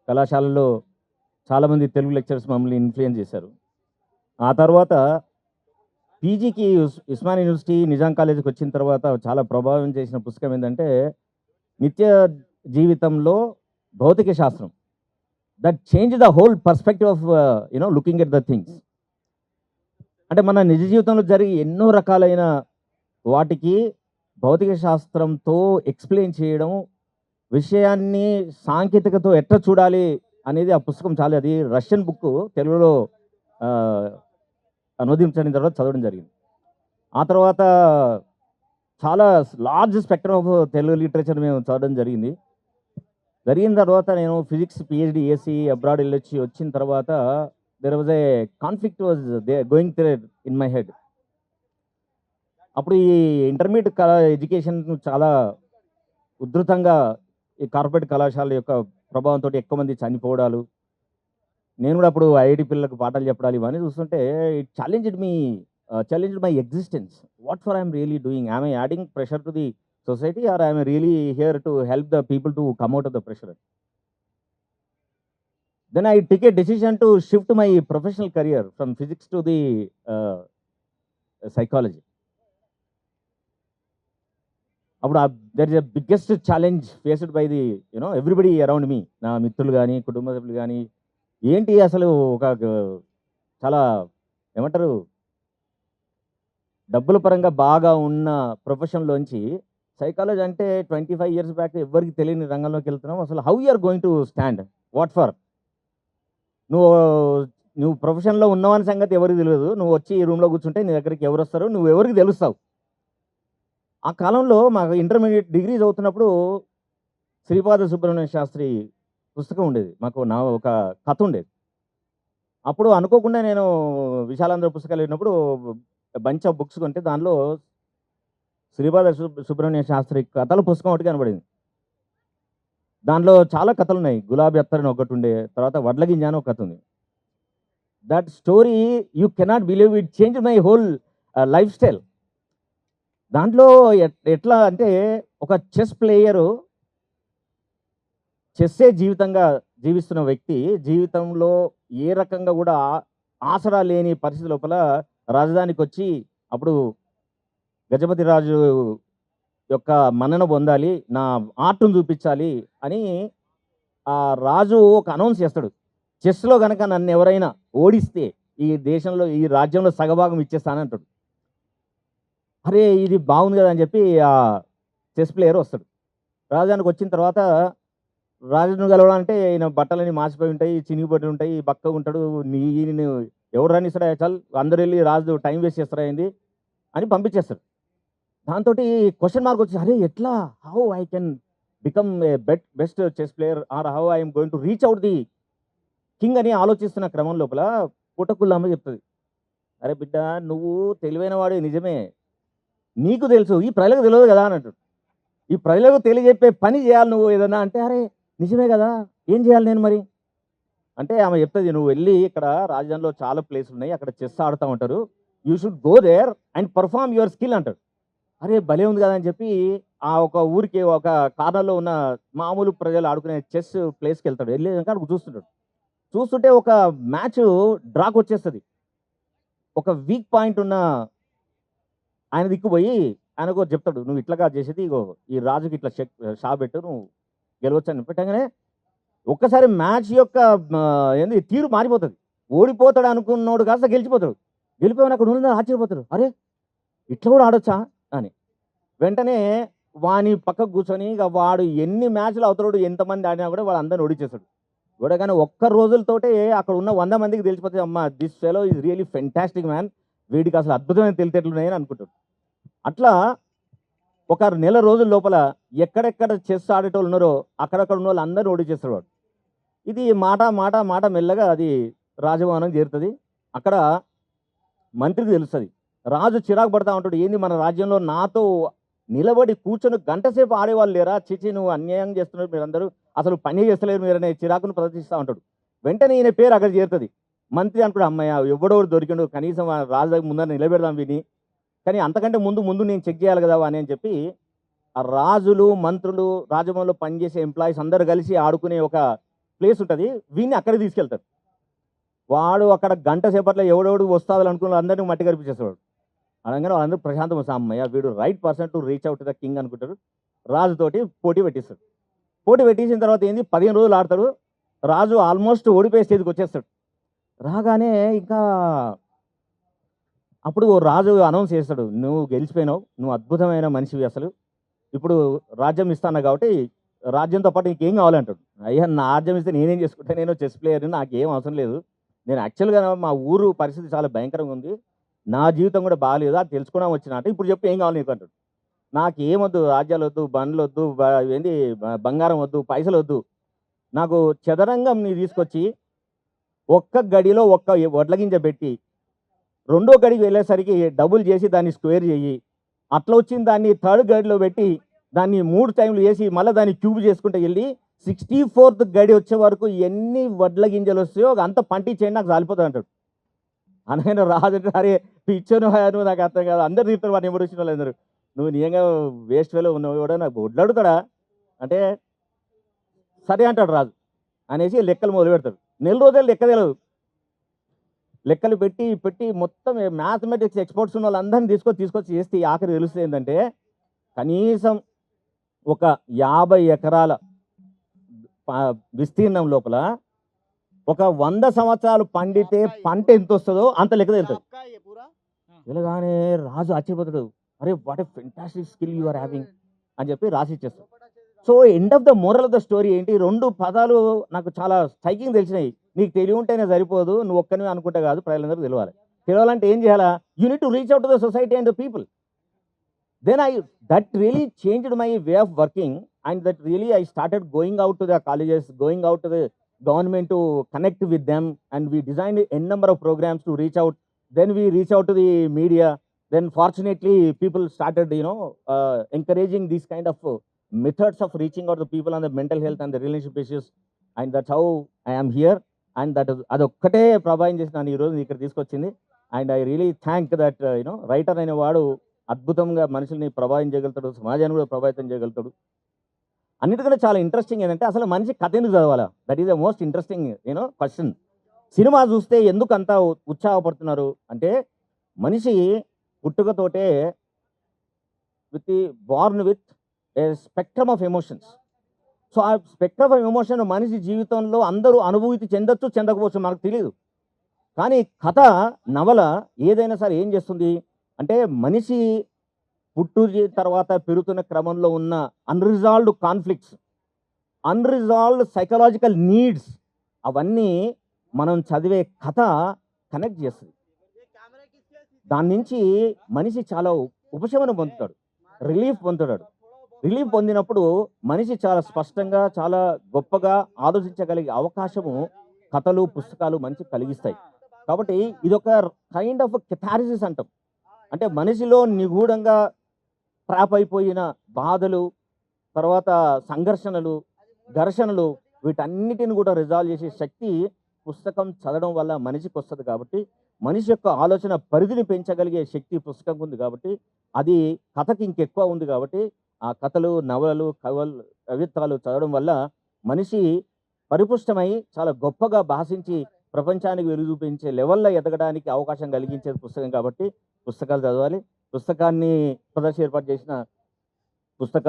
కళాశాలలో చాలామంది తెలుగు లెక్చరర్స్ మమ్మల్ని ఇన్ఫ్లుయెన్స్ చేశారు. ఆ తర్వాత పీజీకి ఉస్మానియా యూనివర్సిటీ నిజాం కాలేజీకి వచ్చిన తర్వాత చాలా ప్రభావం చేసిన పుస్తకం ఏంటంటే నిత్య జీవితంలో భౌతిక శాస్త్రం that change the whole perspective of looking at the things. అంటే మన నిజ జీవితంలో జరిగే ఎన్నో రకాలైన వాటికి భౌతిక శాస్త్రంతో ఎక్స్ప్లెయిన్ చేయడం, విషయాన్ని సాంకేతికతో ఎట్లా చూడాలి అనేది ఆ పుస్తకం చాలా, అది రష్యన్ బుక్, తెలుగులో ఆ, అనువదించిన తర్వాత చదవడం జరిగింది. ఆ తర్వాత చాలా large spectrum of Telugu literature మేము చదవడం జరిగిన తర్వాత నేను ఫిజిక్స్ పిహెచ్డి ఏసీ అబ్రాడ్ వెళ్ళొచ్చి వచ్చిన తర్వాత there was a conflict was going in my head. అప్పుడు ఈ ఇంటర్మీడియట్ ఎడ్యుకేషన్ చాలా ఉధృతంగా ఈ కార్పొరేట్ కళాశాల యొక్క ప్రభావంతో ఎక్కువ మంది చనిపోవడాలు, నేను కూడా అప్పుడు ఐఐటి పిల్లలకు పాఠాలు చెప్పడాలు ఇవన్నీ చూస్తుంటే it challenged my existence. What for I'm really doing? I'm adding pressure to the society, or I am really here to help the people to come out of the pressure? Then I took a decision to shift my professional career from physics to the psychology. There is a biggest challenge faced by the everybody around me, na మిత్రులు కానీ కుటుంబ సభ్యులు కానీ, ఏంటి అసలు ఒక చాలా ఏమంటారు డబ్బుల పరంగా బాగా ఉన్న ప్రొఫెషన్లోంచి సైకాలజీ అంటే 25 years బ్యాక్ ఎవరికి తెలియని రంగంలోకి వెళ్తున్నాం. అసలు how you are going to stand? What for? నువ్వు ప్రొఫెషన్లో ఉన్నవాని సంగతి ఎవరికి తెలియదు. నువ్వు వచ్చి ఈ రూమ్లో కూర్చుంటే నీ దగ్గరికి ఎవరు వస్తారు, నువ్వు ఎవరికి తెలుస్తావు? ఆ కాలంలో మాకు ఇంటర్మీడియట్ డిగ్రీ చదువుతున్నప్పుడు శ్రీపాద సుబ్రహ్మణ్య శాస్త్రి పుస్తకం ఉండేది, మాకు ఒక కథ ఉండేది. అప్పుడు అనుకోకుండా నేను విశాలాంధ్ర పుస్తకాలు వెళ్ళినప్పుడు బంచ్ ఆఫ్ బుక్స్ కొంటే దానిలో శ్రీపాద సుబ్రహ్మణ్య శాస్త్రి కథల పుస్తకం ఒకటి కనబడింది. దాంట్లో చాలా కథలు ఉన్నాయి. గులాబీ అత్తరని ఒకటి ఉండే, తర్వాత వడ్లగింజ అని ఒక కథ ఉంది. That story you cannot believe, it change my whole life style. దాంట్లో ఎట్లా అంటే ఒక చెస్ ప్లేయరు చెస్సే జీవితంగా జీవిస్తున్న వ్యక్తి జీవితంలో ఏ రకంగా కూడా ఆసరా లేని పరిస్థితి లోపల రాజధానికి వచ్చి అప్పుడు గజపతి రాజు యొక్క మన్నన పొందాలి, నా ఆర్ట్ను చూపించాలి అని ఆ రాజు ఒక అనౌన్స్ చేస్తాడు. చెస్లో కనుక నన్ను ఎవరైనా ఓడిస్తే ఈ దేశంలో ఈ రాజ్యంలో సగభాగం ఇచ్చేస్తానంటాడు. అరే ఇది బాగుంది కదా అని చెప్పి ఆ చెస్ ప్లేయర్ వస్తాడు. రాజధానికి వచ్చిన తర్వాత రాజును గెలవాలంటే ఈయన బట్టలని మాసిపోయి ఉంటాయి, చినిగిపోయి ఉంటాయి, బక్కగా ఉంటాడు. ఈయన ఎవరు రానిస్తాడా, చాలు అందరు వెళ్ళి రాజు టైం వేస్ట్ చేస్తారా అయింది అని పంపించేస్తారు. దాంతో క్వశ్చన్ మార్క్ వచ్చి, అరే ఎట్లా, how I can become a best chess player, or how I'm going to reach out the king అని ఆలోచిస్తున్న క్రమం లోపల పుట్టకుళ్ళమ్మ చెప్తుంది, అరే బిడ్డ నువ్వు తెలివైన వాడే నిజమే, నీకు తెలుసు, ఈ ప్రజలకు తెలియదు కదా అని అంటాడు. ఈ ప్రజలకు తెలియజెప్పే పని చేయాలి నువ్వు ఏదన్నా అంటే, అరే నిజమే కదా, ఏం చేయాలి నేను మరి అంటే ఆమె చెప్తుంది, నువ్వు వెళ్ళి ఇక్కడ రాజధానిలో చాలా ప్లేసులు ఉన్నాయి, అక్కడ చెస్ ఆడుతూ ఉంటారు, you should go there and perform your skill అంటాడు. అరే భలే ఉంది కదా అని చెప్పి ఆ ఒక ఊరికి ఒక కార్నర్లో ఉన్న మామూలు ప్రజలు ఆడుకునే చెస్ ప్లేస్కి వెళ్తాడు. వెళ్ళి అక్కడ చూస్తుంటే ఒక మ్యాచ్ డ్రాక్ వచ్చేస్తుంది. ఒక వీక్ పాయింట్ ఉన్న ఆయన దిక్కుపోయి ఆయనకు చెప్తాడు, నువ్వు ఇట్లాగా చేసేది ఇగో ఈ రాజుకి ఇట్లా షా పెట్టు, నువ్వు గెలవచ్చు అని పెట్టగానే ఒక్కసారి మ్యాచ్ యొక్క ఏంది తీరు మారిపోతుంది. ఓడిపోతాడు అనుకున్నాడు కాస్త గెలిచిపోతాడు. గెలిపోయిన అక్కడ ఉన్న ఆశ్చర్యపోతాడు, అరే ఇట్లా కూడా ఆడొచ్చా అని. వెంటనే వాని పక్కకు కూర్చొని ఇక వాడు ఎన్ని మ్యాచ్లు అవుతాడు, ఎంతమంది ఆడినా కూడా వాడు అందరిని ఓడిచేస్తాడు. కూడా కానీ ఒక్క రోజులతోటే అక్కడ ఉన్న 100 మందికి తెలిసిపోతుంది, అమ్మ this fellow is really fantastic man, వీడికి అసలు అద్భుతమైన తెలితేట్లున్నాయని అనుకుంటాడు. అట్లా ఒక నెల రోజుల లోపల ఎక్కడెక్కడ చెస్ ఆడేటోళ్ళు ఉన్నారో అక్కడక్కడ ఉన్న వాళ్ళు అందరినీ ఓడిచేస్తాడు వాడు. ఇది మాట మాట మాట మెల్లగా అది రాజభవనం చేరుతుంది. అక్కడ మంత్రికి తెలుస్తుంది. రాజు చిరాకు పడతా ఉంటాడు, ఏంది మన రాజ్యంలో నాతో నిలబడి కూర్చొని గంటసేపు ఆడేవాళ్ళు లేరా, చిచి నువ్వు అన్యాయం చేస్తున్నారు మీరందరూ, అసలు పని చేస్తలేరు మీరనే చిరాకును ప్రదర్శిస్తూ ఉంటాడు. వెంటనే ఈయన పేరు అక్కడ చేరుతుంది. మంత్రి అనుకుంటాడు, అమ్మయ్య ఎవడో రాజు కనీసం రాజు ముందర నిలబెడదాం విని, కానీ అంతకంటే ముందు నేను చెక్ చేయాలి కదా అని చెప్పి ఆ రాజులు మంత్రులు రాజభవన్లో పనిచేసే ఎంప్లాయీస్ అందరూ కలిసి ఆడుకునే ఒక ప్లేస్ ఉంటుంది, వీడిని అక్కడికి తీసుకెళ్తారు. వాడు అక్కడ గంట సేపట్లో ఎవడెవడు వస్తాదని అనుకున్న అందరినీ మట్టి కనిపించేస్తాడు. అనగానే వాళ్ళందరూ ప్రశాంతం వస్తాం, అమ్మయ్య వీడు right person to reach out the king అనుకుంటారు. రాజుతోటి పోటీ పెట్టిస్తాడు. పోటీ పెట్టేసిన తర్వాత ఏంది 15 రోజులు ఆడతాడు. రాజు ఆల్మోస్ట్ ఓడిపోయే స్టేజ్కి వచ్చేస్తాడు. రాగానే ఇంకా అప్పుడు రాజు అనౌన్స్ చేస్తాడు, నువ్వు గెలిచిపోయినావు, నువ్వు అద్భుతమైన మనిషివి, అసలు ఇప్పుడు రాజ్యం ఇస్తాను కాబట్టి రాజ్యంతో పాటు నీకేం కావాలంటాడు. అయ్యా నా రాజ్యం ఇస్తే నేనేం చేసుకుంటా, నేను చెస్ ప్లేయర్ని, నాకేం అవసరం లేదు, నేను యాక్చువల్గా మా ఊరు పరిస్థితి చాలా భయంకరంగా ఉంది, నా జీవితం కూడా బాగాలేదు, అది తెలుసుకోవడం వచ్చిన అంటే ఇప్పుడు చెప్పి ఏం కావాలి నీకు అంటాడు. నాకు ఏమొద్దు, రాజ్యాలు వద్దు, బండ్లు వద్దు, ఏంది బంగారం వద్దు, పైసలు వద్దు, నాకు చదరంగం నీ తీసుకొచ్చి ఒక్క గడిలో ఒక్క వడ్ల గింజ పెట్టి రెండో గడికి వెళ్ళేసరికి డబుల్ చేసి దాన్ని స్క్వేర్ చేయి, అట్లా వచ్చిన దాన్ని థర్డ్ గడిలో పెట్టి దాన్ని 3 టైంలు వేసి మళ్ళీ దాన్ని క్యూబ్ చేసుకుంటూ వెళ్ళి 64th గడి వచ్చే వరకు ఎన్ని వడ్ల గింజలు వస్తాయో అంత పంటించేయండి, నాకు చాలిపోతుంది అంటాడు. అనగానే రాజు అంటే అరే పిచ్చను నువ్వు, నాకు అర్థం కాదు, అందరు తీరుతారు వాడిని ఎవరు వచ్చిన వాళ్ళు అందరూ, నువ్వు నిజంగా వేస్ట్ వేలో ఉన్నావు కూడా, నాకు వడ్లు అడుగుతాడా అంటే సరే అంటాడు రాజు అనేసి లెక్కలు మొదలు పెడతాడు. నెల రోజులు లెక్క తెలియదు, లెక్కలు పెట్టి పెట్టి మొత్తం మ్యాథమెటిక్స్ ఎక్స్పర్ట్స్ ఉన్న వాళ్ళందరినీ తీసుకొచ్చి చేస్తే ఆఖరి తెలుస్తుంది ఏంటంటే కనీసం ఒక 50 ఎకరాల విస్తీర్ణం లోపల ఒక 100 సంవత్సరాలు పండితే పంట ఎంత వస్తుందో అంత లెక్క తెలుస్తుంది. ఇలాగానే రాజు ఆశ్చర్యపోతాడు, అరే what a fantastic skill you are having అని చెప్పి రాసి ఇచ్చేస్తాడు. So end of the moral of the story ఏంటి, 2 పదాలు నాకు చాలా స్ట్రైకింగ్ తెలిసినాయి. నీకు తెలివి ఉంటేనే సరిపోదు, నువ్వు ఒక్కనే అనుకుంటే కాదు, ప్రజలందరూ తెలియాలంటే ఏం చేయాలా, you need to reach out to the society and the people. Then that really changed my way of working, and that really I started going out to the colleges, going out to the government to connect with them, and we designed a number of programs to reach out. Then we reach out to the media. Then fortunately people started encouraging these kind of methods of reaching out to people on the mental health and the relationship issues, and that's how I am here. And that is అదొక్కటే ప్రభావం చేసి నన్ను ఈరోజు ఇక్కడ తీసుకొచ్చింది. And I really thank that writer అనే వాడు అద్భుతంగా మనుషుల్ని ప్రభావితం చేయగలుగుతాడు, సమాజాన్ని కూడా ప్రభావితం చేయగలుగుతాడు. అన్నిటికంటే చాలా ఇంట్రెస్టింగ్ ఏంటంటే అసలు మనిషి కథ ఎందుకు చదవాలా, that is the most interesting question. Cinema చూస్తే ఎందుకు అంత ఉత్సాహపడుతున్నారు అంటే మనిషి పుట్టుకతోటే born with a spectrum of emotions. So ఆ స్పెక్ట్రమ్ ఆఫ్ ఎమోషన్ మనిషి జీవితంలో అందరూ అనుభూతి చెందొచ్చు, చెందకపోవచ్చు, మనకు తెలియదు. కానీ కథ, నవల ఏదైనా సరే ఏం చేస్తుంది అంటే మనిషి తర్వాత పెరుగుతున్న క్రమంలో ఉన్న unresolved conflicts, unresolved psychological needs, అవన్నీ మనం చదివే కథ కనెక్ట్ చేస్తుంది. దాని నుంచి మనిషి చాలా ఉపశమనం పొందుతాడు, రిలీఫ్ పొందుతాడు. రిలీఫ్ పొందినప్పుడు మనిషి చాలా స్పష్టంగా, చాలా గొప్పగా ఆలోచించగలిగే అవకాశము కథలు, పుస్తకాలు మనిషి కలిగిస్తాయి. కాబట్టి ఇదొక కైండ్ ఆఫ్ కెథారిసిస్ అంటాం. అంటే మనిషిలో నిగూఢంగా ట్రాప్ అయిపోయిన బాధలు, తర్వాత సంఘర్షణలు, ఘర్షణలు, వీటన్నిటిని కూడా రిజాల్వ్ చేసే శక్తి పుస్తకం చదవడం వల్ల మనిషికి వస్తుంది. కాబట్టి మనిషి యొక్క ఆలోచన పరిధిని పెంచగలిగే శక్తి పుస్తకం ఉంది. కాబట్టి అది కథకి ఇంకెక్కువ ఉంది. కాబట్టి ఆ కథలు, నవలలు, కవిత్వాలు చదవడం వల్ల మనిషి పరిపుష్టమై చాలా గొప్పగా భాషించి ప్రపంచానికి వెలుగు చూపించే లెవెల్లో ఎదగడానికి అవకాశం కలిగించేది పుస్తకం. కాబట్టి పుస్తకాలు చదవాలి. పుస్తకాన్ని ప్రదర్శన ఏర్పాటు చేసిన పుస్తక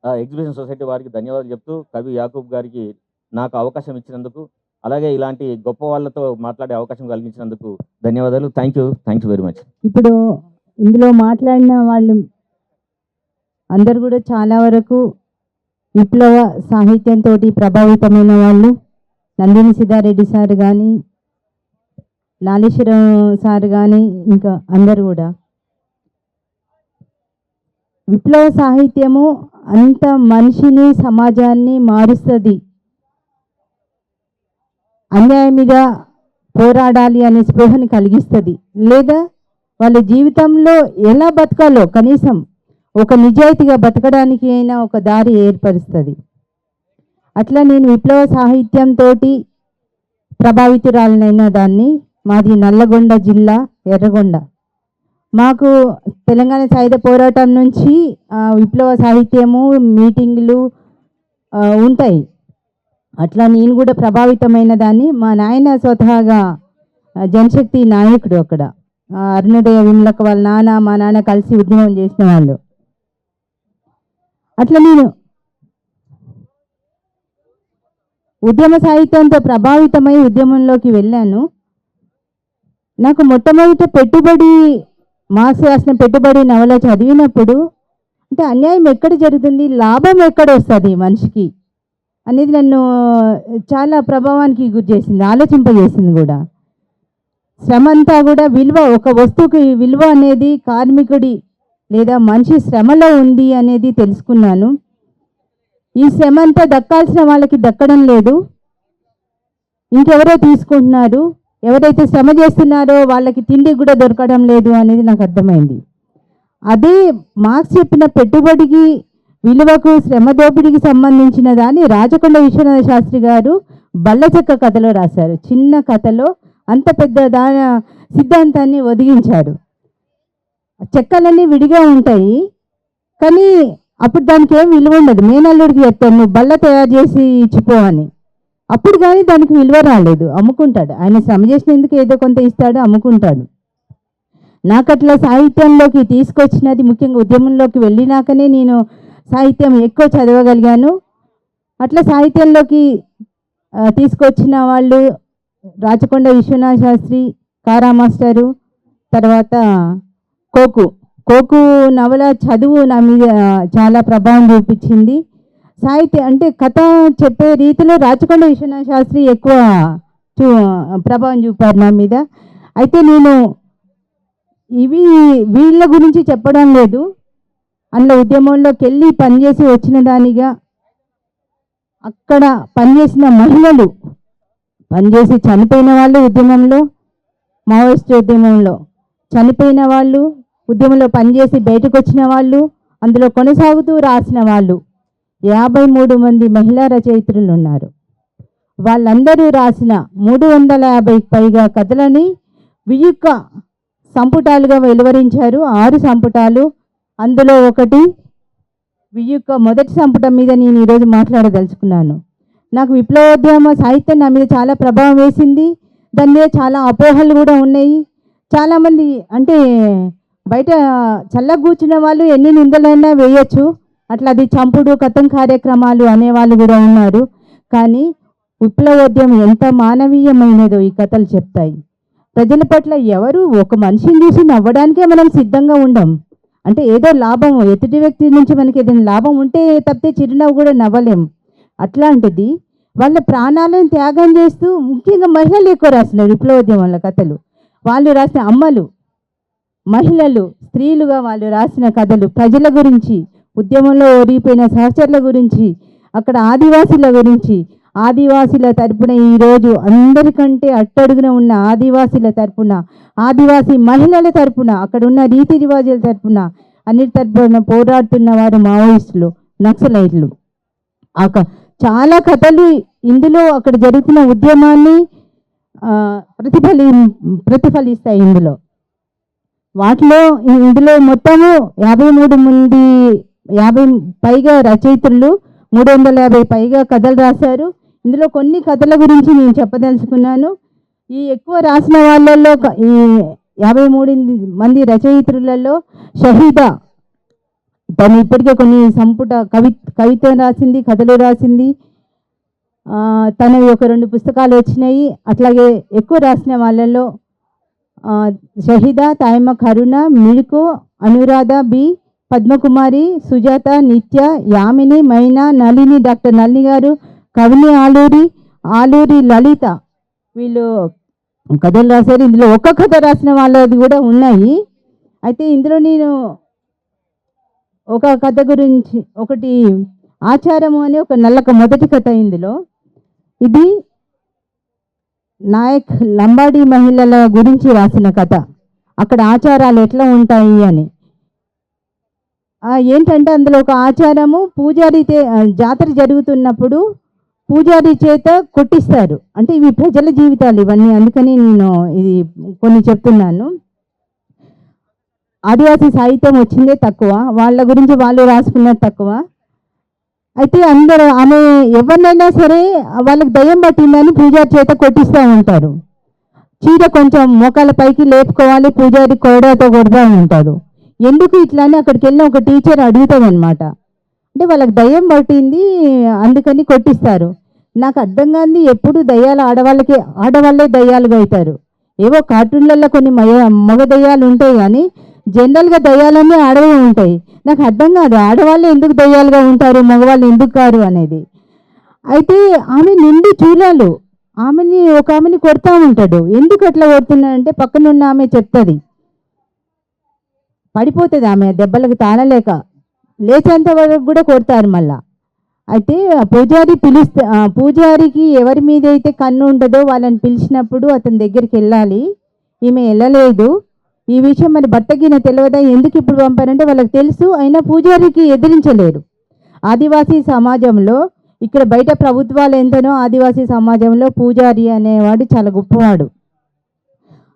ఎగ్జిబిషన్ సొసైటీ వారికి ధన్యవాదాలు చెప్తూ, కవి యాకూబ్ గారికి నాకు అవకాశం ఇచ్చినందుకు, అలాగే ఇలాంటి గొప్ప వాళ్ళతో మాట్లాడే అవకాశం కలిగించినందుకు ధన్యవాదాలు. Thank you very much. ఇప్పుడు ఇందులో మాట్లాడిన వాళ్ళు అందరు కూడా చాలా వరకు విప్లవ సాహిత్యంతో ప్రభావితమైన వాళ్ళు. నందిని సిద్ధారెడ్డి సార్ కానీ, నాగేశ్వరం సార్ కానీ, ఇంకా అందరు కూడా విప్లవ సాహిత్యము అంత మనిషిని, సమాజాన్ని మారుస్తుంది. అన్యాయం మీద పోరాడాలి అనే స్పృహని కలిగిస్తుంది. లేదా వాళ్ళ జీవితంలో ఎలా బతకాలో కనీసం ఒక నిజాయితీగా బతకడానికి అయినా ఒక దారి ఏర్పరుస్తుంది. అట్లా నేను విప్లవ సాహిత్యంతో ప్రభావితురాలనైన దాన్ని. మాది నల్లగొండ జిల్లా, ఎర్రగొండ. మాకు తెలంగాణ సాయుధ పోరాటం నుంచి విప్లవ సాహిత్యము, మీటింగులు ఉంటాయి. అట్లా నేను కూడా ప్రభావితమైన దాన్ని. మా నాయన స్వతహాగా జనశక్తి నాయకుడు. అక్కడ అరుణోదయ విమలక వాళ్ళ నాన్న, మా నాన్న కలిసి ఉద్యమం చేసిన వాళ్ళు. అట్లా నేను ఉద్యమ సాహిత్యంతో ప్రభావితమై ఉద్యమంలోకి వెళ్ళాను. నాకు మొట్టమొదట పెట్టుబడి మార్క్స్ రాసిన పెట్టుబడి నవల చదివినప్పుడు అంటే అన్యాయం ఎక్కడ జరుగుతుంది, లాభం ఎక్కడ వస్తుంది మనిషికి అనేది నన్ను చాలా ప్రభావానికి గురి చేసింది, ఆలోచింపజేసింది కూడా. శ్రమ అంతా కూడా విలువ, ఒక వస్తువుకి విలువ అనేది కార్మికుడి లేదా మనిషి శ్రమలో ఉంది అనేది తెలుసుకున్నాను. ఈ శ్రమ అంతా దక్కాల్సిన వాళ్ళకి దక్కడం లేదు, ఇంకెవరో తీసుకుంటున్నారు. ఎవరైతే శ్రమ చేస్తున్నారో వాళ్ళకి తిండి కూడా దొరకడం లేదు అనేది నాకు అర్థమైంది. అదే మార్క్స్ చెప్పిన పెట్టుబడికి విలువకు శ్రమ దోపిడీకి సంబంధించిన దాన్ని రాచకొండ విశ్వనాథ శాస్త్రి గారు బల్లచెక్క కథలో రాశారు. చిన్న కథలో అంత పెద్ద సిద్ధాంతాన్ని ఒదిగించారు. చెక్కలన్నీ విడిగా ఉంటాయి కానీ అప్పుడు దానికి ఏం విలువ ఉండదు. మేనల్లుడికి చెప్తాను నువ్వు బల్ల తయారు చేసి ఇచ్చిపో అని, అప్పుడు కానీ దానికి విలువ రాలేదు, అమ్ముకుంటాడు. ఆయన శ్రమ చేసినందుకు ఏదో కొంత ఇస్తాడు, అమ్ముకుంటాడు. నాకు అట్లా సాహిత్యంలోకి తీసుకొచ్చినది ముఖ్యంగా ఉద్యమంలోకి వెళ్ళినాకనే నేను సాహిత్యం ఎక్కువ చదవగలిగాను. అట్లా సాహిత్యంలోకి తీసుకొచ్చిన వాళ్ళు రాచకొండ విశ్వనాథ శాస్త్రి, కారా మాస్టరు, తర్వాత కోకు నవల చదువు నా మీద చాలా ప్రభావం చూపించింది. సాహిత్యం అంటే కథ చెప్పే రీతిలో రాచకొండ విశ్వనాథ శాస్త్రి ఎక్కువ ప్రభావం చూపారు నా మీద. అయితే నేను వీళ్ళ గురించి చెప్పడం లేదు, అందులో ఉద్యమంలోకి వెళ్ళి పనిచేసి వచ్చిన దానిగా అక్కడ పనిచేసిన మహిళలు, పనిచేసి చనిపోయిన వాళ్ళు ఉద్యమంలో, మావోయిస్ట్ ఉద్యమంలో చనిపోయిన వాళ్ళు, ఉద్యమంలో పనిచేసి బయటకు వచ్చిన వాళ్ళు, అందులో కొనసాగుతూ రాసిన వాళ్ళు 53 మంది మహిళా రచయిత్రులు ఉన్నారు. వాళ్ళందరూ రాసిన 350కి పైగా కథలని వియుక్త సంపుటాలుగా వెలువరించారు. 6 సంపుటాలు, అందులో ఒకటి వియుక్త మొదటి సంపుటం మీద నేను ఈరోజు మాట్లాడదలుచుకున్నాను. నాకు విప్లవోద్యమ సాహిత్యం నా మీద చాలా ప్రభావం వేసింది. దాని మీద చాలా అపోహలు కూడా ఉన్నాయి. చాలామంది అంటే బయట చల్లగా కూర్చున్న వాళ్ళు ఎన్ని నిందలైనా వేయచ్చు, అట్లా అది చంపుడు కథం కార్యక్రమాలు అనేవాళ్ళు కూడా ఉన్నారు. కానీ విప్లవోద్యమం ఎంత మానవీయమైనదో ఈ కథలు చెప్తాయి. ప్రజల పట్ల ఎవరు ఒక మనిషిని చూసి నవ్వడానికే మనం సిద్ధంగా ఉండం. అంటే ఏదో లాభం, ఎదుటి వ్యక్తి నుంచి మనకి ఏదైనా లాభం ఉంటే తప్పితే చిరునవ్వు కూడా నవ్వలేం. అట్లాంటిది వాళ్ళ ప్రాణాలను త్యాగం చేస్తూ, ముఖ్యంగా మహిళలు ఎక్కువ రాసినారు విప్లవోద్యమంలో కథలు. వాళ్ళు రాసిన అమ్మలు, మహిళలు, స్త్రీలుగా వాళ్ళు రాసిన కథలు ప్రజల గురించి, ఉద్యమంలో ఓడిపోయిన సహచరుల గురించి, అక్కడ ఆదివాసీల గురించి, ఆదివాసీల తరపున ఈరోజు అందరికంటే అట్టడుగున ఉన్న ఆదివాసీల తరపున, ఆదివాసీ మహిళల తరపున, అక్కడ ఉన్న రీతి రివాజుల తరపున, అన్నిటి తరపున పోరాడుతున్న వారు మావోయిస్టులు, నక్సలైట్లు. చాలా కథలు ఇందులో అక్కడ జరుగుతున్న ఉద్యమాన్ని ప్రతిఫలిస్తాయి. ఇందులో మొత్తము 53 మంది 50 పైగా రచయిత్రులు 350 పైగా కథలు రాశారు. ఇందులో కొన్ని కథల గురించి నేను చెప్పదలుచుకున్నాను. ఈ ఎక్కువ రాసిన వాళ్ళల్లో ఈ 53 మంది రచయిత్రులలో షహీదా, తను ఇప్పటికే కొన్ని సంపుట కవిత రాసింది, కథలు రాసింది. తనవి ఒక 2 పుస్తకాలు వచ్చినాయి. అట్లాగే ఎక్కువ రాసిన వాళ్ళల్లో షహీదా, తాయమ్మ కరుణ, మిడుకు, అనురాధ బి, పద్మకుమారి, సుజాత, నిత్య, యామిని, మైనా, నళిని, డాక్టర్ నళిని గారు, కవిని ఆలూరి లలిత, వీళ్ళు కథలు రాశారు. ఇందులో ఒక కథ రాసిన వాళ్ళది కూడా ఉన్నాయి. అయితే ఇందులో నేను ఒక కథ గురించి, ఒకటి ఆచారము అని ఒక నల్లక మొదటి కథ. ఇందులో ఇది నాయక్ లంబాడి మహిళల గురించి రాసిన కథ. అక్కడ ఆచారాలు ఎట్లా ఉంటాయి అని. ఏంటంటే అందులో ఒక ఆచారము, పూజారి జాతర జరుగుతున్నప్పుడు పూజారి చేత కొట్టిస్తారు. అంటే ఇవి ప్రజల జీవితాలు ఇవన్నీ, అందుకని నేను ఇది కొన్ని చెప్తున్నాను. ఆదివాసీ సాహిత్యం వచ్చిందే తక్కువ, వాళ్ళ గురించి వాళ్ళు రాసుకున్నది తక్కువ. అయితే అందరూ ఆమె ఎవరినైనా సరే వాళ్ళకి దయ్యం పట్టిందని పూజారి చేత కొట్టిస్తూ ఉంటారు. చీర కొంచెం మోకాల పైకి లేపుకోవాలి, పూజారి కొరడాతో కొడతా ఉంటారు. ఎందుకు ఇట్లా అని అక్కడికి వెళ్ళిన ఒక టీచర్ అడుగుతుంది అనమాట. అంటే వాళ్ళకి దయ్యం పట్టింది అందుకని కొట్టిస్తారు. నాకు అర్థం కాంది ఎప్పుడు దయ్యాలు ఆడవాళ్ళే దయ్యాలుగా అవుతారు. ఏవో కార్టూన్లలో కొన్ని మగ దయ్యాలు ఉంటాయి కానీ జనరల్గా దయ్యాలన్నీ ఆడవే ఉంటాయి. నాకు అర్థం కాదు ఆడవాళ్ళు ఎందుకు దయ్యాలుగా ఉంటారు, మగవాళ్ళు ఎందుకు కారు అనేది. అయితే ఆమె నిండి చూడాలు ఒక ఆమెని కొడతా ఉంటాడు. ఎందుకు అట్లా కొడుతున్నాడంటే పక్కనున్న ఆమె చెప్తుంది, పడిపోతుంది ఆమె దెబ్బలకు తాళలేక, లేచేంత వరకు కూడా కొడతారు మళ్ళా. అయితే పూజారికి ఎవరి మీద అయితే కన్ను ఉండదో వాళ్ళని పిలిచినప్పుడు అతని దగ్గరికి వెళ్ళాలి. ఈమె వెళ్ళలేదు. ఈ విషయం మరి భర్తకిన తెలియదా, ఎందుకు ఇప్పుడు పంపారంటే వాళ్ళకి తెలుసు, అయినా పూజారికి ఎదిరించలేరు. ఆదివాసీ సమాజంలో ఇక్కడ బయట ప్రభుత్వాలు ఎంతనో ఆదివాసీ సమాజంలో పూజారి అనేవాడు చాలా గొప్పవాడు.